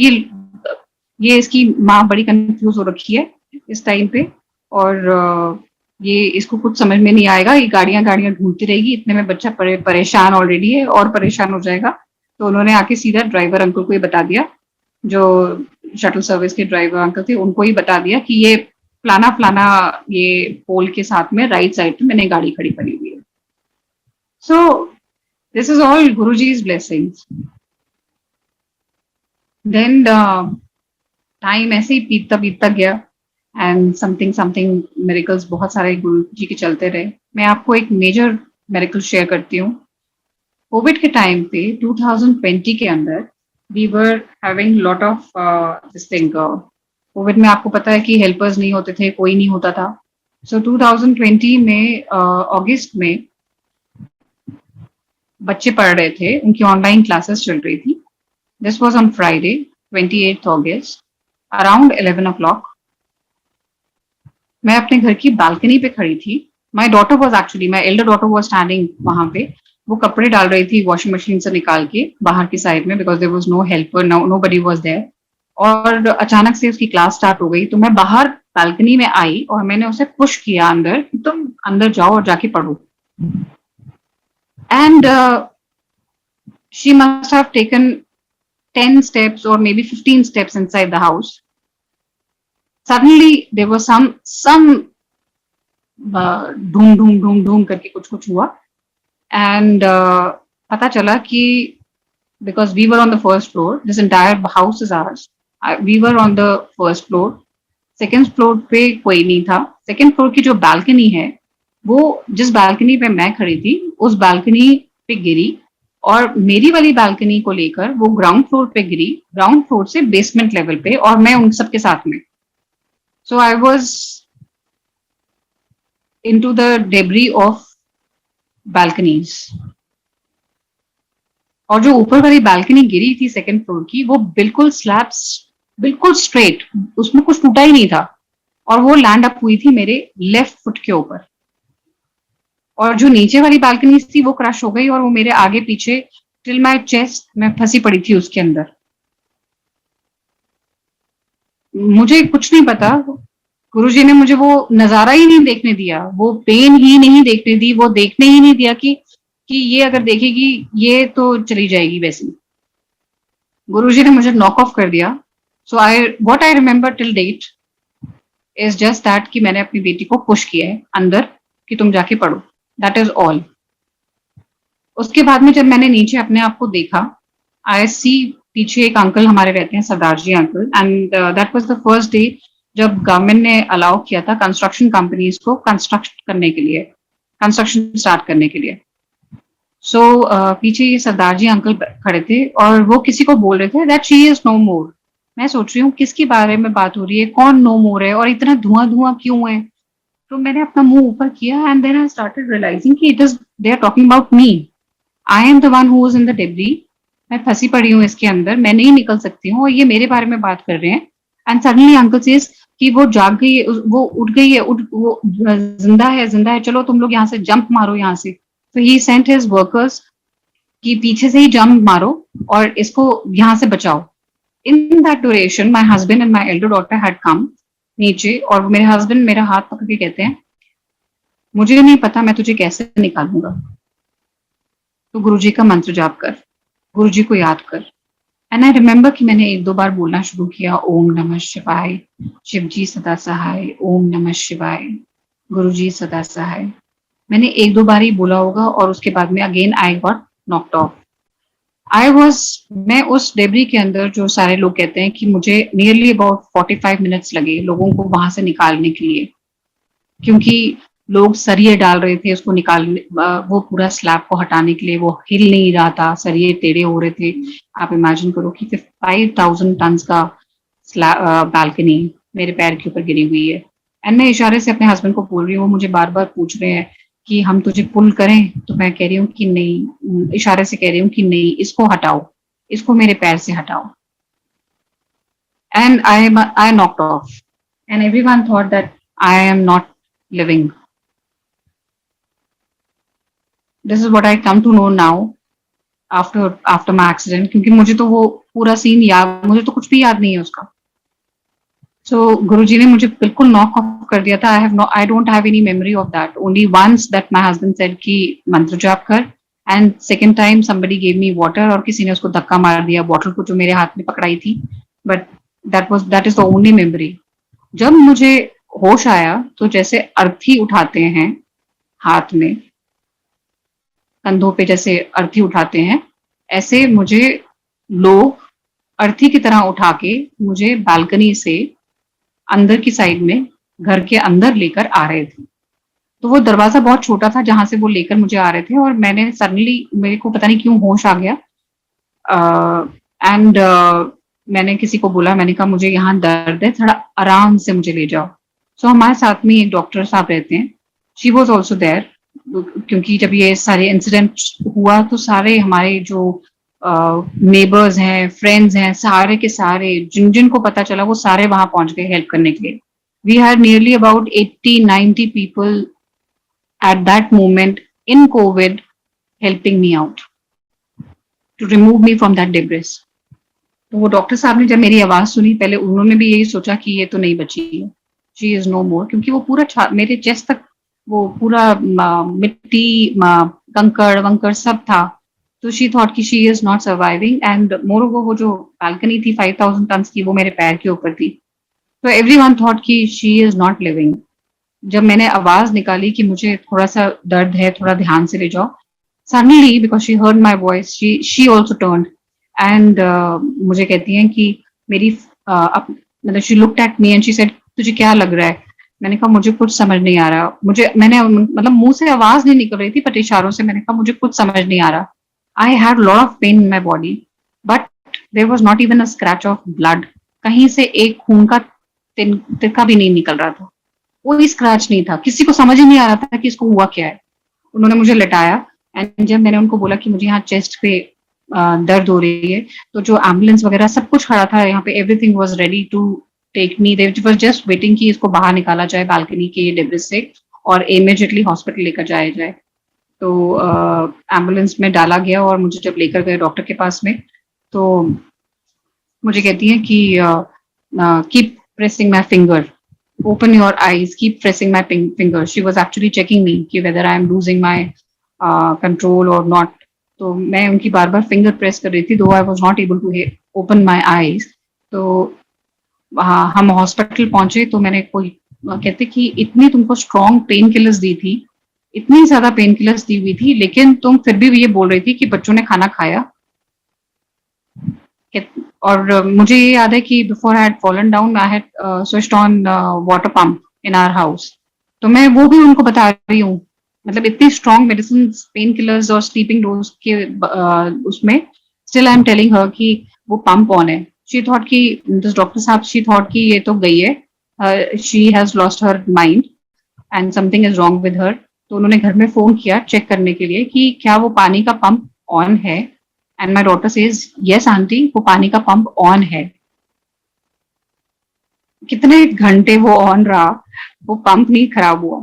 ये इसकी माँ बड़ी कंफ्यूज हो रखी है इस टाइम पे, और ये इसको कुछ समझ में नहीं आएगा, ये गाड़ियां गाड़ियां ढूंढती रहेगी, इतने में बच्चा परेशान ऑलरेडी है और परेशान हो जाएगा। तो उन्होंने आके सीधा ड्राइवर अंकल को ही बता दिया, जो शटल सर्विस के ड्राइवर अंकल थे उनको ही बता दिया कि ये फलाना फलाना ये पोल के साथ में राइट साइड पे मैंने गाड़ी खड़ी करी हुई है। So this is all Guruji's blessings. Then time ऐसे ही बीतता गया एंड समथिंग समथिंग मेरिकल्स बहुत सारे गुरु जी के चलते रहे। मैं आपको एक मेजर मेरिकल शेयर करती हूँ। कोविड के टाइम पे 2020 के अंदर we were having lot of this thing. Covid में आपको पता है कि हेल्पर्स नहीं होते थे, कोई नहीं होता था। सो 2020 में अगस्त में बच्चे पढ़ रहे थे, उनकी ऑनलाइन क्लासेस चल रही थी। This was on Friday 28 August around 11 o'clock। मैं अपने घर की बालकनी पे खड़ी थी। My daughter was actually, my elder daughter was standing वहां पे, वो कपड़े डाल रही थी वॉशिंग मशीन से निकाल के बाहर की साइड में, because there was no helper, no body was there. और अचानक से उसकी क्लास स्टार्ट हो गई, तो मैं बाहर बालकनी में आई और मैंने उसे पुश किया अंदर, तुम अंदर जाओ और जाके पढ़ो। And she must have taken 10 steps or maybe 15 steps inside the house. Suddenly there was some ढूंढ ढूंढ ढूंढ ढूंढ करके कुछ हुआ एंड पता चला कि because we were on the first floor, this entire house is ours, we were on the first floor, second floor पे कोई नहीं था। second floor की जो balcony है, वो जिस balcony पे मैं खड़ी थी उस balcony पे गिरी और मेरी वाली बालकनी को लेकर वो ग्राउंड फ्लोर पे गिरी, ग्राउंड फ्लोर से बेसमेंट लेवल पे, और मैं उन सबके साथ में। So I was into the debris of balconies. और जो ऊपर वाली बालकनी गिरी थी सेकंड फ्लोर की, वो बिल्कुल स्लैब्स बिल्कुल स्ट्रेट, उसमें कुछ टूटा ही नहीं था, और वो लैंड अप हुई थी मेरे लेफ्ट फुट के ऊपर। और जो नीचे वाली बालकनी थी वो क्रश हो गई और वो मेरे आगे पीछे टिल माय चेस्ट में फंसी पड़ी थी उसके अंदर। मुझे कुछ नहीं पता, गुरुजी ने मुझे वो नजारा ही नहीं देखने दिया, वो पेन ही नहीं देखने दी, वो देखने ही नहीं दिया कि ये अगर देखेगी ये तो चली जाएगी वैसे। गुरुजी ने मुझे नॉक ऑफ कर दिया। So what I remember till date is just that कि मैंने अपनी बेटी को पुश किया है अंदर कि तुम जाके पढ़ो, दैट इज ऑल। उसके बाद में जब मैंने नीचे अपने आप को देखा, आई सी पीछे एक अंकल हमारे रहते हैं, Sardar ji uncle, and that was the first day जब गवर्नमेंट ने अलाउ किया था कंस्ट्रक्शन कंपनीज को कंस्ट्रक्ट करने के लिए, कंस्ट्रक्शन स्टार्ट करने के लिए। सो पीछे ये सरदार जी अंकल खड़े थे और वो किसी को बोल रहे थे दैट शी इज नो मोर। मैं सोच रही हूँ किसके बारे में बात हो रही है, कौन नो मोर है और इतना धुआं धुआं क्यों है। तो मैंने अपना मुंह ऊपर किया and then I started realising कि it is they are talking about me, I am the one who is in the debris. मैं फंसी पड़ी हूँ इसके अंदर, मैं नहीं निकल सकती हूँ और ये मेरे बारे में बात कर रहे हैं। एंड सडनली अंकल सेज कि वो जाग गई है, वो उठ गई है, वो जिंदा है, चलो तुम लोग यहाँ से जंप मारो यहाँ से। तो ही सेंट हिज वर्कर्स कि पीछे से ही जंप मारो और इसको यहाँ से बचाओ। In that duration my husband and my elder daughter had come नीचे, और मेरे हस्बैंड मेरा हाथ पकड़ के कहते हैं मुझे नहीं पता मैं तुझे कैसे निकालूंगा, तो गुरुजी का मंत्र जाप कर, गुरुजी को याद कर। एंड आई रिमेम्बर कि मैंने 1-2 बार बोलना शुरू किया, ओम नमः शिवाय, शिवजी सदा सहाय, ओम नमः शिवाय। गुरुजी सदा सहाय। मैंने एक दो बार ही बोला होगा और उसके बाद में again I got knocked of. मैं उस डेबरी के अंदर, जो सारे लोग कहते हैं कि मुझे नियरली अबाउट 45 मिनट्स लगे लोगों को वहां से निकालने के लिए, क्योंकि लोग सरिये डाल रहे थे उसको निकालने, वो पूरा स्लैब को हटाने के लिए। वो हिल नहीं रहा था, सरिये टेढ़े हो रहे थे। आप इमेजिन करो कि 5,000 टन का बालकनी मेरे पैर के ऊपर गिरी हुई है। एंड मैं इशारे से अपने हस्बैंड को बोल रही हूँ, वो मुझे बार बार पूछ रहे हैं कि हम तुझे पुल करें, तो मैं कह रही हूँ कि नहीं, इशारे से कह रही हूँ कि नहीं, इसको हटाओ, इसको मेरे पैर से हटाओ। And I knocked off and everyone thought that I am not living. This is what I come to know now after my accident, क्योंकि मुझे तो वो पूरा सीन याद, मुझे तो कुछ भी याद नहीं है उसका। सो गुरुजी ने मुझे बिल्कुल नॉक ऑफ कर दिया था। I don't have any memory of that. Only once that my husband said कि मंत्र जाप कर, and second time somebody gave me water, और किसी ने उसको धक्का मार दिया बॉटल को जो मेरे हाथ में पकड़ाई थी। But that is the only memory. जब मुझे होश आया तो जैसे अर्थी उठाते हैं हाथ में, कंधों पे जैसे अर्थी उठाते हैं, ऐसे मुझे लोग अर्थी की तरह उठा के मुझे बालकनी से अंदर की साइड में घर के अंदर लेकर आ रहे थे। तो वो दरवाजा बहुत छोटा था जहां से वो लेकर मुझे आ रहे थे, और मैंने सडनली, मेरे को पता नहीं क्यों होश आ गया। एंड मैंने किसी को बोला, मैंने कहा मुझे यहाँ दर्द है, थोड़ा आराम से मुझे ले जाओ। सो हमारे साथ में एक डॉक्टर साहब रहते हैं, शी वॉज ऑल्सो देयर, क्योंकि जब ये सारे इंसिडेंट हुआ तो सारे हमारे जो नेबर्स हैं, फ्रेंड्स हैं, सारे के सारे जिन जिन को पता चला वो सारे वहां पहुंच गए हेल्प करने के लिए। We had nearly about 80-90 people at that moment in covid helping me out to remove me from that debris. तो वो डॉक्टर साहब ने जब मेरी आवाज सुनी, पहले उन्होंने भी यही सोचा कि ये तो नहीं बची है, शी इज नो मोर, क्योंकि वो पूरा मेरे चेस्ट तक वो पूरा मिट्टी, कंकड़ वंकड़ सब था। तो शी थॉट कि she is not surviving, and more वो जो बालकनी थी 5,000 टन की, वो मेरे पैर के ऊपर थी। तो एवरीवन थॉट कि शी इज नॉट लिविंग। जब मैंने आवाज निकाली कि मुझे थोड़ा सा दर्द है, थोड़ा ध्यान से ले जाओ, suddenly because she heard my voice, she also turned and मुझे कहती हैं कि मेरी मतलब she looked at me and she said, तुझे क्या लग रहा है? मैंने कहा मुझे कुछ समझ नहीं आ रहा। मैंने मतलब मुंह से आवाज नहीं निकल रही थी, बट इशारों से मैंने कहा मुझे कुछ समझ नहीं आ रहा। I had lot of pain in my body, but there was not even a scratch of blood. कहीं से एक खून का तिनका भी नहीं निकल रहा था, कोई स्क्रैच नहीं था। किसी को समझ ही नहीं आ रहा था कि इसको हुआ क्या है। उन्होंने मुझे लटाया, एंड जब मैंने उनको बोला कि मुझे यहाँ चेस्ट पे दर्द हो रही है, तो जो एम्बुलेंस वगैरह सब कुछ खड़ा था यहाँ पे, everything was ready to take me, they was just waiting कि इसको बाहर निकाला जाए बालकनी के डिब्रिस से और इमीडिएटली हॉस्पिटल लेकर जाया जाए। तो एम्बुलेंस में डाला गया, और मुझे जब लेकर गए डॉक्टर के पास में, तो मुझे कहती है कि keep pressing my finger, open your eyes, keep pressing my finger. She was actually checking me कि whether I am losing my control or not. तो मैं उनकी बार बार फिंगर प्रेस कर रही थी, though I was not able to open my eyes. तो हम hospital पहुंचे, तो मैंने कोई कहते कि इतनी तुमको स्ट्रॉन्ग पेन किलर्स दी थी, इतनी ज्यादा पेन किलर्स दी हुई थी, लेकिन तुम फिर भी ये बोल रही थी कि बच्चों ने खाना खाया। और मुझे ये याद है कि before I had fallen down, I had switched on water pump in our house. तो मैं वो भी उनको बता रही हूँ, मतलब इतनी स्ट्रॉन्ग मेडिसिन, पेन किलर्स और स्लीपिंग डोज के उसमें still I am telling her कि वो पंप ऑन है। शी थॉट कि दिस डॉक्टर साहब, शी थॉट कि ये तो गई है, she has lost her mind and something is wrong with her. तो उन्होंने घर में फोन किया चेक करने के लिए कि क्या वो पानी का पंप ऑन है, and my daughter says yes aunty, वो पानी का पंप ऑन है। कितने घंटे वो ऑन रहा, वो पंप नहीं खराब हुआ।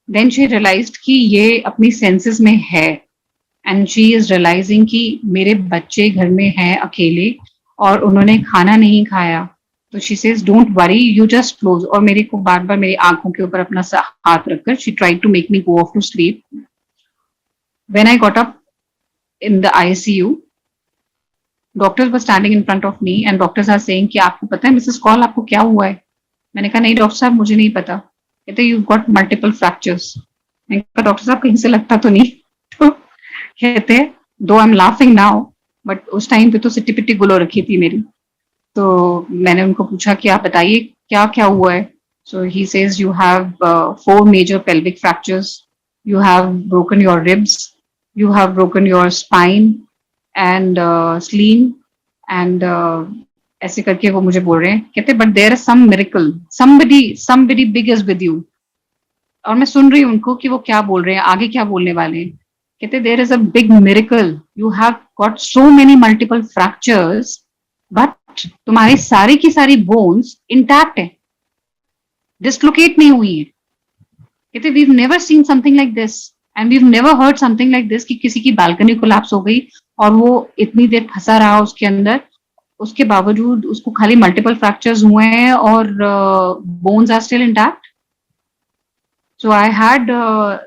देन शी रियलाइज्ड कि ये अपनी सेंसेस में है, एंड शी इज रियलाइजिंग कि मेरे बच्चे घर में हैं अकेले और उन्होंने खाना नहीं खाया। तो she says don't worry, you just close. और मेरे को बार बार मेरी आंखों के ऊपर अपना हाथ रखकर she tried to make me go off to sleep. When I got up in the ICU, doctors were standing in front of me and doctors are saying कि आपको पता है मिसेस कॉल, आपको क्या हुआ है? मैंने कहा नहीं डॉक्टर साहब, मुझे नहीं पता। कहते यू गॉट मल्टीपल फ्रैक्चर्स। मैंने कहा डॉक्टर साहब कहीं से लगता तो नहीं। तो कहते दो I am laughing now, but उस टाइम पे तो सिट्टी पिट्टी गुलो रखी थी मेरी। तो मैंने उनको पूछा कि आप बताइए क्या क्या हुआ है। So he says you have 4 major pelvic fractures, you have broken your ribs, you have broken your spine and spleen and ऐसे करके वो मुझे बोल रहे हैं। कहते but there is some miracle, somebody big is with you। और मैं सुन रही हूँ उनको कि वो क्या बोल रहे हैं, आगे क्या बोलने वाले हैं। कहते there is a big miracle, you have got so many multiple fractures but तुम्हारी सारी की सारी बोन्स इंटैक्ट है, डिसलोकेट नहीं हुई है। कहते we've never seen something like this and we've never heard something like this कि किसी की बालकनी कोलैप्स हो गई और वो इतनी देर फंसा रहा उसके अंदर, उसके बावजूद उसको खाली मल्टीपल फ्रैक्चर्स हुए हैं और bones are still intact. So I had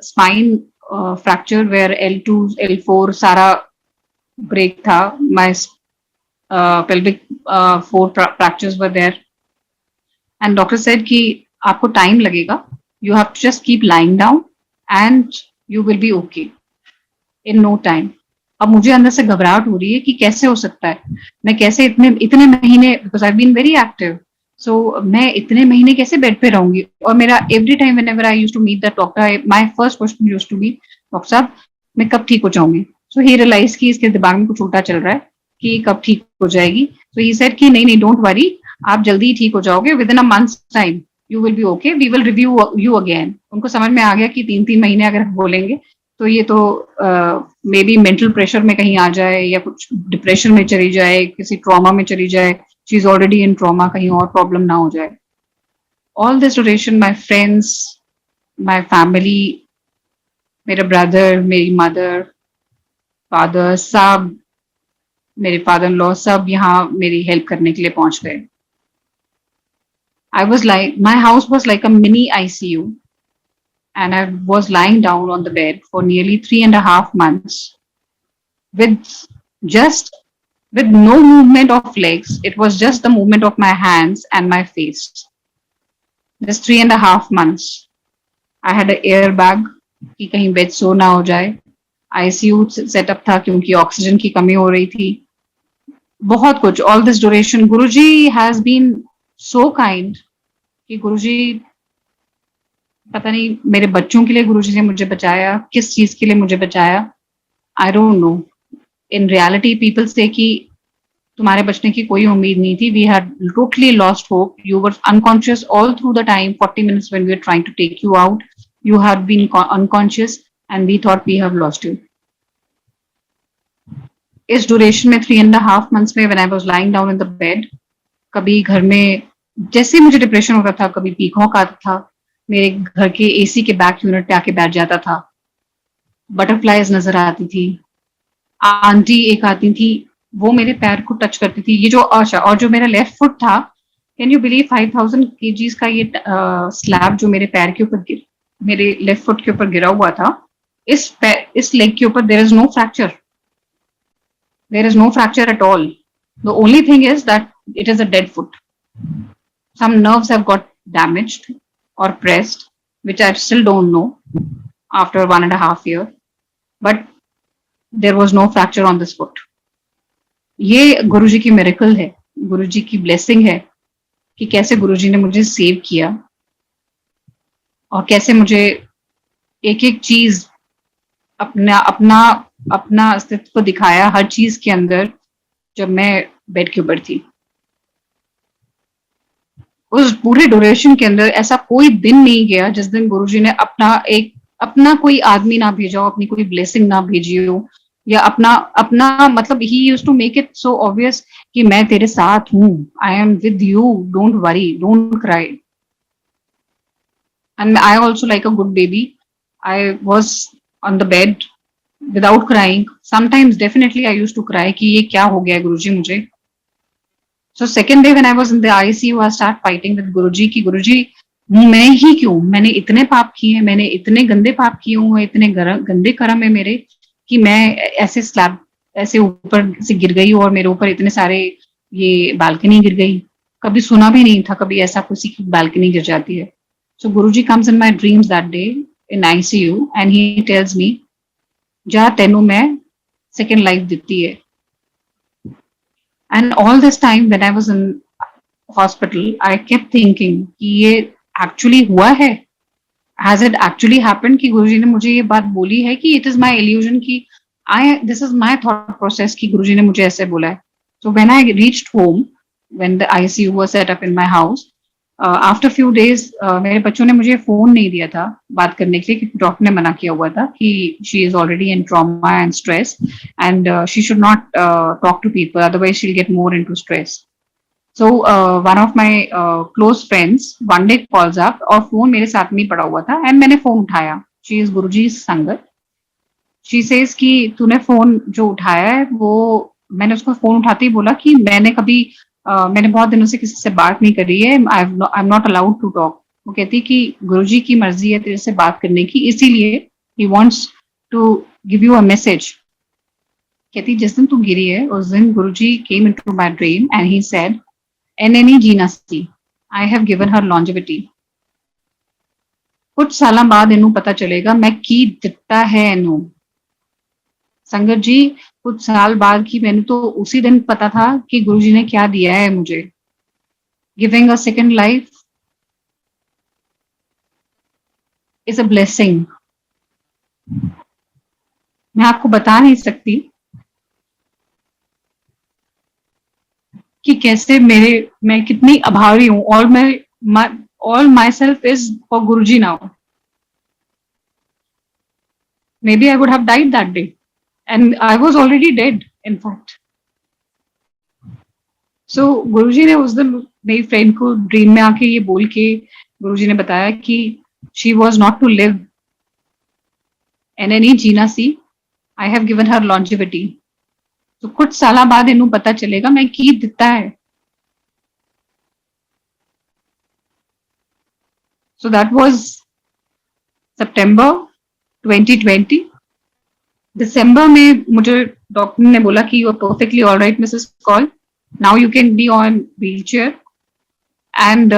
spine fracture where L2 L4 सारा ब्रेक था। माय pelvic 4 fractures were there and doctor said कि आपको टाइम लगेगा, you have to just keep lying down and you will be okay in no time। अब मुझे अंदर से घबराहट हो रही है कि कैसे हो सकता है, मैं कैसे इतने इतने महीने, because I been very active, so मैं इतने महीने कैसे बेड पे रहूंगी। और मेरा every time whenever I used to meet the doctor, my first question used to be doctor साहब मैं कब ठीक हो जाऊंगी। सो ही रियलाइज कि इसके दिमाग में कुछ उल्टा चल रहा है कि कब ठीक हो जाएगी। सो ही सेड कि नहीं नहीं डोंट वरी, आप जल्दी ही ठीक हो जाओगे, within a months time you will be okay, we will review you again. उनको समझ में आ गया कि 3-3 महीने अगर बोलेंगे तो ये तो मे बी मेंटल प्रेशर में कहीं आ जाए या कुछ डिप्रेशन में चली जाए, किसी ट्रॉमा में चली जाए, she is already in trauma, कहीं और प्रॉब्लम ना हो जाए। All this duration my friends, my family, मेरा ब्रदर, मेरी मदर, फादर, सब मेरे फादर इन लॉ सब यहाँ मेरी हेल्प करने के लिए पहुंच गए। I was like, my house was like a mini ICU, and I was lying down on the bed for nearly 3.5 months with just with no movement of legs. It was just the movement of my hands and my face. This 3.5 months, I had an airbag कि कहीं bed so ना हो जाए। ICU setup था क्योंकि oxygen की कमी हो रही थी। बहुत कुछ, all this duration Guruji has been so kind कि गुरुजी पता नहीं मेरे बच्चों के लिए गुरुजी ने मुझे बचाया, किस चीज के लिए मुझे बचाया, I don't know. In reality people से कि तुम्हारे बचने की कोई उम्मीद नहीं थी, we had totally lost hope, you were unconscious all through the time, 40 minutes when we were trying to take you out, you had been unconscious and we thought we have lost you। इस duration में 3.5 months में when I was lying down in the bed, कभी घर में जैसे मुझे depression होता था, कभी पीकॉक आता था, मेरे घर के एसी के बैक यूनिट पे आके बैठ जाता था, बटरफ्लाईज नजर आती थी, आंटी एक आती थी वो मेरे पैर को टच करती थी। ये जो अच्छा, और जो मेरा लेफ्ट फुट था, कैन यू बिलीव 5000 kgs का ये स्लैब जो मेरे पैर के ऊपर मेरे लेफ्ट फुट के ऊपर गिरा हुआ था, इस लेग के ऊपर there is no fracture, there is no fracture at all. The only thing is that it is a dead foot. Some nerves have got damaged or pressed, which I still don't know after 1.5 years, but there was no fracture on this foot। ये गुरुजी की miracle है, गुरुजी की blessing है कि कैसे गुरुजी ने मुझे save किया और कैसे मुझे एक एक चीज अपना अपना अपना अस्तित्व को दिखाया हर चीज के अंदर जब मैं बेड के ऊपर थी। उस पूरे ड्यूरेशन के अंदर ऐसा कोई दिन नहीं गया जिस दिन गुरुजी ने अपना कोई आदमी ना भेजा हो, अपनी कोई ब्लेसिंग ना भेजी हो, या अपना मतलब ही used to make it so obvious कि मैं तेरे साथ हूं, I am with you, don't worry, don't cry. And I also like a good baby, I was on the bed without crying. Sometimes definitely I used to cry कि ये क्या हो गया गुरुजी मुझे। So second day when I was in the ICU, I start fighting with Guruji कि गुरुजी मैं ही क्यों, मैंने इतने पाप किए हैं, मैंने इतने गंदे पाप किए हुए, इतने गंदे कर्म है मेरे कि मैं ऐसे स्लैब ऐसे ऊपर से गिर गई और मेरे ऊपर इतने सारे ये बालकनी गिर गई। कभी सुना भी नहीं था कभी ऐसा किसी की बालकनी गिर जाती है। So Guruji comes in my dreams that day in ICU and he tells me, जा तेनू मैं second life दिती है. And all this time when I was in hospital, I kept thinking कि ये actually हुआ है. Has it actually happened कि गुरुजी ने मुझे ये बात बोली है कि it is my illusion कि this is my thought process कि गुरुजी ने मुझे ऐसे बोला है. So when I reached home, when the ICU was set up in my house, after few days मेरे बच्चों ने मुझे फोन नहीं दिया था बात करने के लिए क्योंकि डॉक्टर ने मना किया हुआ था कि she is already in trauma and stress and she should not talk to people, otherwise she'll get more into stress. So one of my close friends one day calls up और phone मेरे साथ में ही पड़ा हुआ था and मैंने phone उठाया. She is Guruji's संगत. She says कि तूने फोन जो उठाया है वो, मैंने उसको फोन उठाते ही बोला कि मैंने बहुत दिनों से किसी से बात नहीं करी है, I am not allowed to talk. वो कहती कि गुरुजी की मर्जी है तेरे से बात करने की, इसीलिए he wants to give you a message. कहती जिस दिन तू गिरी है उस दिन Guruji came into my dream and he said एनएनी जीना see I have given her longevity. कुछ साल बाद इनू पता चलेगा मैं की दिता है इनू. संगत जी कुछ साल बाद की मैंने तो उसी दिन पता था कि गुरुजी ने क्या दिया है मुझे. Giving a second life is a blessing. मैं आपको बता नहीं सकती कि कैसे मैं कितनी आभारी हूं. All my self is for Guruji now. Maybe I would have died that day and I was already dead in fact. So Guruji ने उस दिन मेरी फ्रेंड को ड्रीम में आके ये बोल के गुरुजी ने बताया कि she was not to live and any Jeena C I have given her longevity. तो कुछ साल बाद इन्हों पता चलेगा मैं की दिता है. So that was September 2020. दिसंबर में मुझे डॉक्टर ने बोला कि you are perfectly alright Mrs Kaul, now you can be on wheelchair and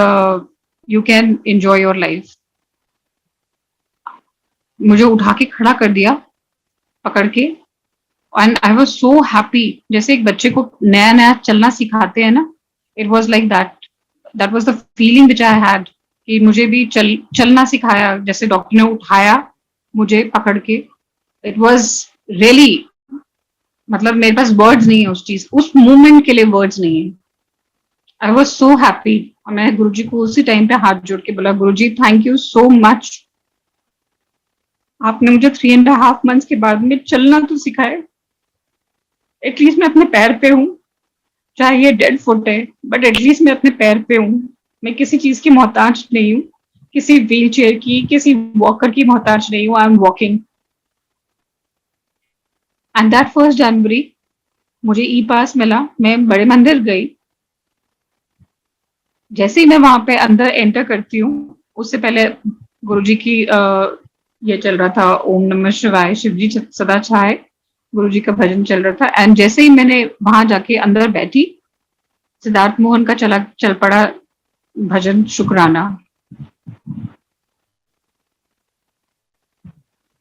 you can enjoy your life. मुझे उठा के खड़ा कर दिया पकड़ के and I was so happy. जैसे एक बच्चे को नया नया चलना सिखाते हैं ना, it was like that was the feeling which I had कि मुझे भी चलना सिखाया. जैसे डॉक्टर ने उठाया मुझे पकड़ के, इट वॉज रियली, मतलब मेरे पास वर्ड्स नहीं है उस मोमेंट के लिए वर्ड्स नहीं है. I was so happy. और मैं गुरुजी को उसी टाइम पे हाथ जोड़ के बोला गुरुजी थैंक यू सो मच. आपने मुझे 3.5 months के बाद में चलना तो सिखाया. एटलीस्ट मैं अपने पैर पे हूँ, चाहे ये डेड फुट है बट एटलीस्ट मैं अपने पैर पे हूँ. मैं किसी चीज की मोहताज नहीं हूँ, किसी व्हील चेयर की, किसी वॉकर की मोहताज नहीं हूँ. I am walking. And that 1st January मुझे ई पास मिला. मैं बड़े मंदिर गई. जैसे ही मैं वहां पे अंदर एंटर करती हूँ, उससे पहले गुरुजी की ये चल रहा था ओम नमः शिवाय, शिवजी सदा छाए, गुरुजी का भजन चल रहा था. एंड जैसे ही मैंने वहां जाके अंदर बैठी, सिद्धार्थ मोहन का चल पड़ा भजन शुक्राना.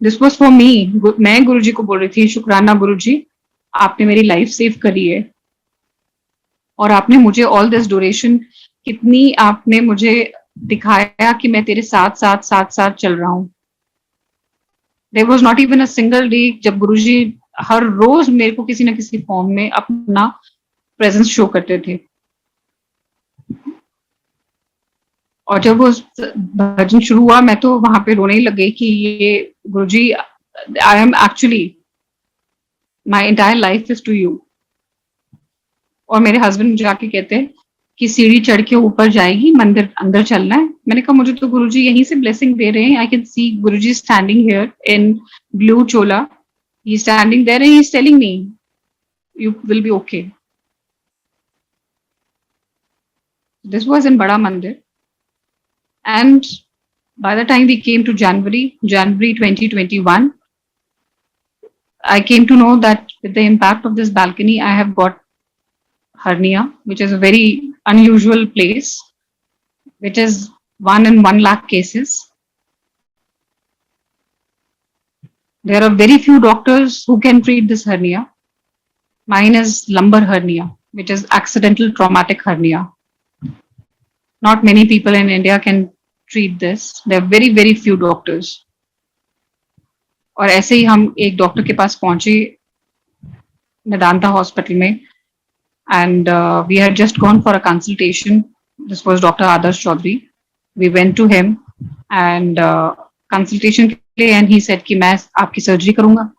This was for me. मैं गुरुजी को बोल रही थी शुक्राना गुरुजी, आपने मेरी लाइफ सेव करी है और आपने मुझे ऑल दिस ड्यूरेशन कितनी आपने मुझे दिखाया कि मैं तेरे साथ साथ साथ साथ चल रहा हूं. There was not even a single day जब गुरुजी हर रोज मेरे को किसी ना किसी फॉर्म में अपना प्रेजेंस शो करते थे. और जब वो भजन शुरू हुआ मैं तो वहां पे रोने ही लग गई कि ये Guruji, I am actually my entire life is to you. और मेरे हस्बैंड मुझे आके कहते हैं कि सीढ़ी चढ़ के ऊपर जाएगी, मंदिर अंदर चलना है. मैंने कहा मुझे तो गुरुजी यहीं से ब्लेसिंग दे रहे हैं. I can see Guruji standing here in blue चोला, he standing there and he is telling me you will be okay. This was in Bada Mandir. And by the time we came to January 2021, I came to know that with the impact of this balcony, I have got hernia, which is a very unusual place, which is 1 in 1 lakh cases. There are very few doctors who can treat this hernia. Mine is lumbar hernia, which is accidental traumatic hernia. Not many people in India can treat this. There are very, very few doctors. और ऐसे ही हम एक doctor के पास पहुंचे Medanta hospital में, and we had just gone for a consultation. This was Dr. Adarsh Chaudhary. We went to him and consultation के लिए, and he said कि मैं आपकी सर्जरी करूंगा.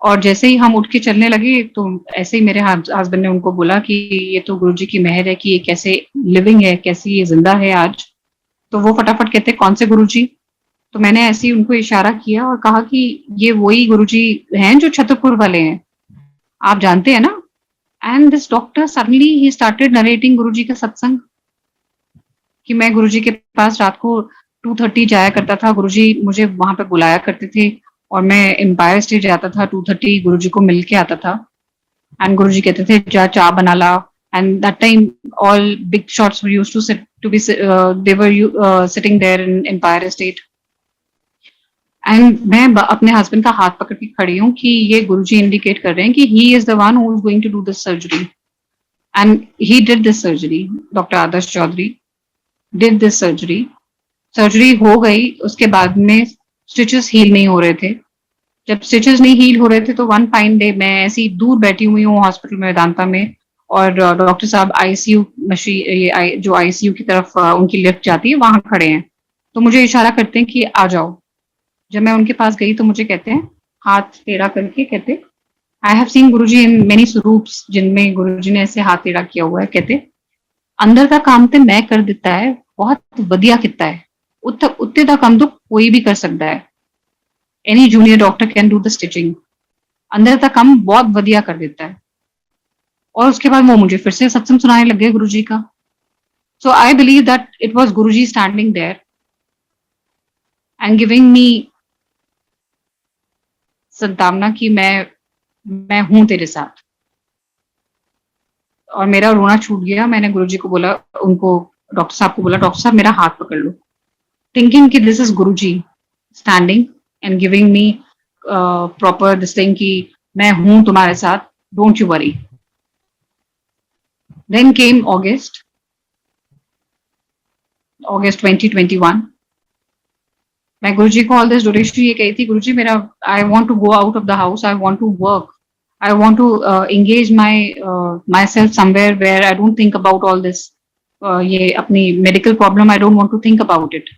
और जैसे ही हम उठ के चलने लगे तो ऐसे ही मेरे हस्बैंड ने उनको बोला कि ये तो गुरुजी की मेहर है कि ये कैसे लिविंग है, कैसे ये जिंदा है आज. तो वो फटाफट कहते कौन से गुरुजी. तो मैंने ऐसे ही उनको इशारा किया और कहा कि ये वही गुरुजी हैं जो छतरपुर वाले हैं, आप जानते हैं ना. एंड दिस डॉक्टर सडनली ही स्टार्टेड नरेटिंग गुरुजी का सत्संग कि मैं गुरुजी के पास रात को 2:30 जाया करता था, गुरुजी मुझे वहां पे बुलाया करते थे और मैं एम्पायर स्टेट जाता था 2:30 गुरुजी को मिल के आता था. एंड गुरुजी कहते थे जा चाय बना ला. And that time all big shots were used to be they were sitting there in Empire State. And मैं अपने हस्बैंड का हाथ पकड़ के खड़ी हूँ कि ये गुरुजी इंडिकेट कर रहे हैं कि he is the one who is going to do this surgery. And he did this surgery. Doctor Adarsh Chaudhary did this surgery. Surgery हो गई, उसके बाद में स्टिचेस हील नहीं हो रहे थे. जब स्टिचेस नहीं हील हो रहे थे तो वन फाइन डे मैं ऐसी दूर बैठी हुई हूँ हॉस्पिटल में वेदांता में, और डॉक्टर साहब आईसीयू मशीन जो आईसीयू की तरफ उनकी लिफ्ट जाती है वहां खड़े हैं. तो मुझे इशारा करते हैं कि आ जाओ. जब मैं उनके पास गई तो मुझे कहते हैं, हाथ टेढ़ा करके कहते, I have seen Guruji in many स्वरूप्स जिनमें गुरुजी ने ऐसे हाथ टेढ़ा किया हुआ है. कहते अंदर का काम तो मैं कर देता है, बहुत वधिया किता है, उत्ते का काम तो कोई भी कर सकता है. Any junior doctor can do the stitching. अंदर का काम बहुत वधिया कर देता है. और उसके बाद वो मुझे फिर से सत्संग सुनाने लग गए गुरुजी का. So I believe that it was Guruji standing there and giving me संतावना कि मैं हूं तेरे साथ. और मेरा रोना छूट गया. मैंने गुरुजी को बोला, उनको डॉक्टर साहब को बोला, डॉक्टर साहब मेरा हाथ पकड़ लो, थिंकिंग कि this is Guruji standing and giving me proper this thing कि मैं हूं तुम्हारे साथ, don't you worry. Then came August 2021. मैं गुरुजी को ऑल दिस ड्यूरेशन ये कही थी, गुरुजी मेरा I want to go out of the house, I want to work, I want to engage myself somewhere where I don't think about all this. ये अपनी medical problem I don't want to think about it.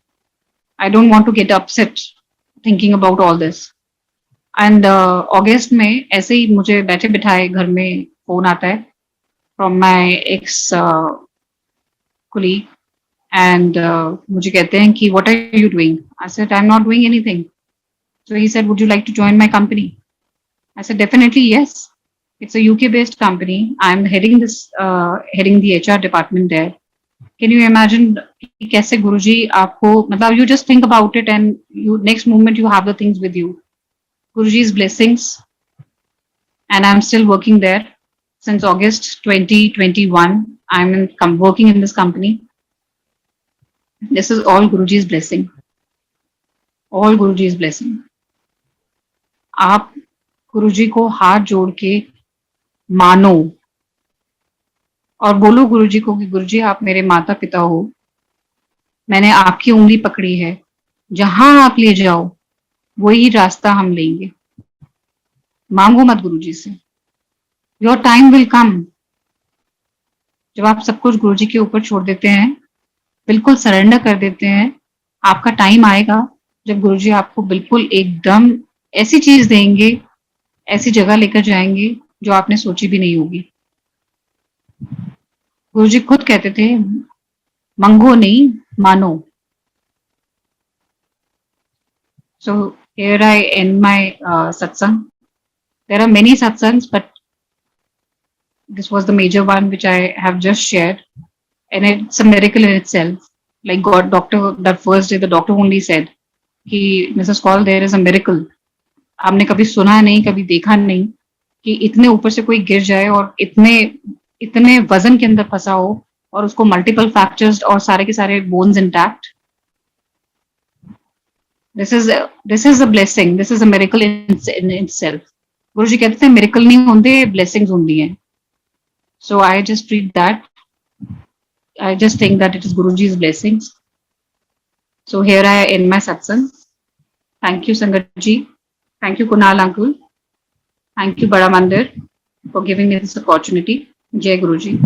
I don't want to get upset thinking about all this. And अगस्त में ऐसे ही मुझे बैठे बिठाए घर में फोन आता है from my x colleague. And मुझे कहते हैं कि what are you doing? I said I'm not doing anything. So he said, would you like to join my company? I said definitely yes. It's a UK based company. I'm heading the HR department there. Can you imagine कि कैसे गुरुजी आपको, मतलब you just think about it and you next moment you have the things with you. Guruji's blessings, and I'm still working there since August 2021. I'm working in this company. This is all Guruji's blessing. All Guruji's blessing. आप गुरुजी को हाथ जोड़ के मानो और बोलो गुरुजी को कि गुरुजी आप मेरे माता पिता हो, मैंने आपकी उंगली पकड़ी है, जहां आप ले जाओ वही रास्ता हम लेंगे. मांगो मत गुरुजी से. Your time will come. जब आप सब कुछ गुरुजी के ऊपर छोड़ देते हैं, बिल्कुल सरेंडर कर देते हैं, आपका टाइम आएगा जब गुरुजी आपको बिल्कुल एकदम ऐसी चीज देंगे, ऐसी जगह लेकर जाएंगे जो आपने सोची भी नहीं होगी. गुरुजी खुद कहते थे, मंगो नहीं मानो. So here I end my satsang. There are many satsangs, but this was the major one which I have just shared. And it's a miracle in itself. Like God, doctor, that first day, the doctor only said, कि Mrs. Kaul, there is a miracle. आपने कभी सुना नहीं, कभी देखा नहीं कि इतने ऊपर से कोई गिर जाए और इतने वजन के अंदर फंसा हो और उसको मल्टीपल फ्रैक्चर्स और सारे के सारे bones intact, this is a blessing, this is a miracle in itself. गुरु जी कहते थे मिरेकल नहीं होंगे, ब्लेसिंग्स होंगी हैं। So I just treat that, I just think that it is Guru जी's blessings. So here I end my satsang. Thank you Sangat ji, thank you Kunal uncle, thank you Bada Mandir for giving me this opportunity. Jai Guru ji.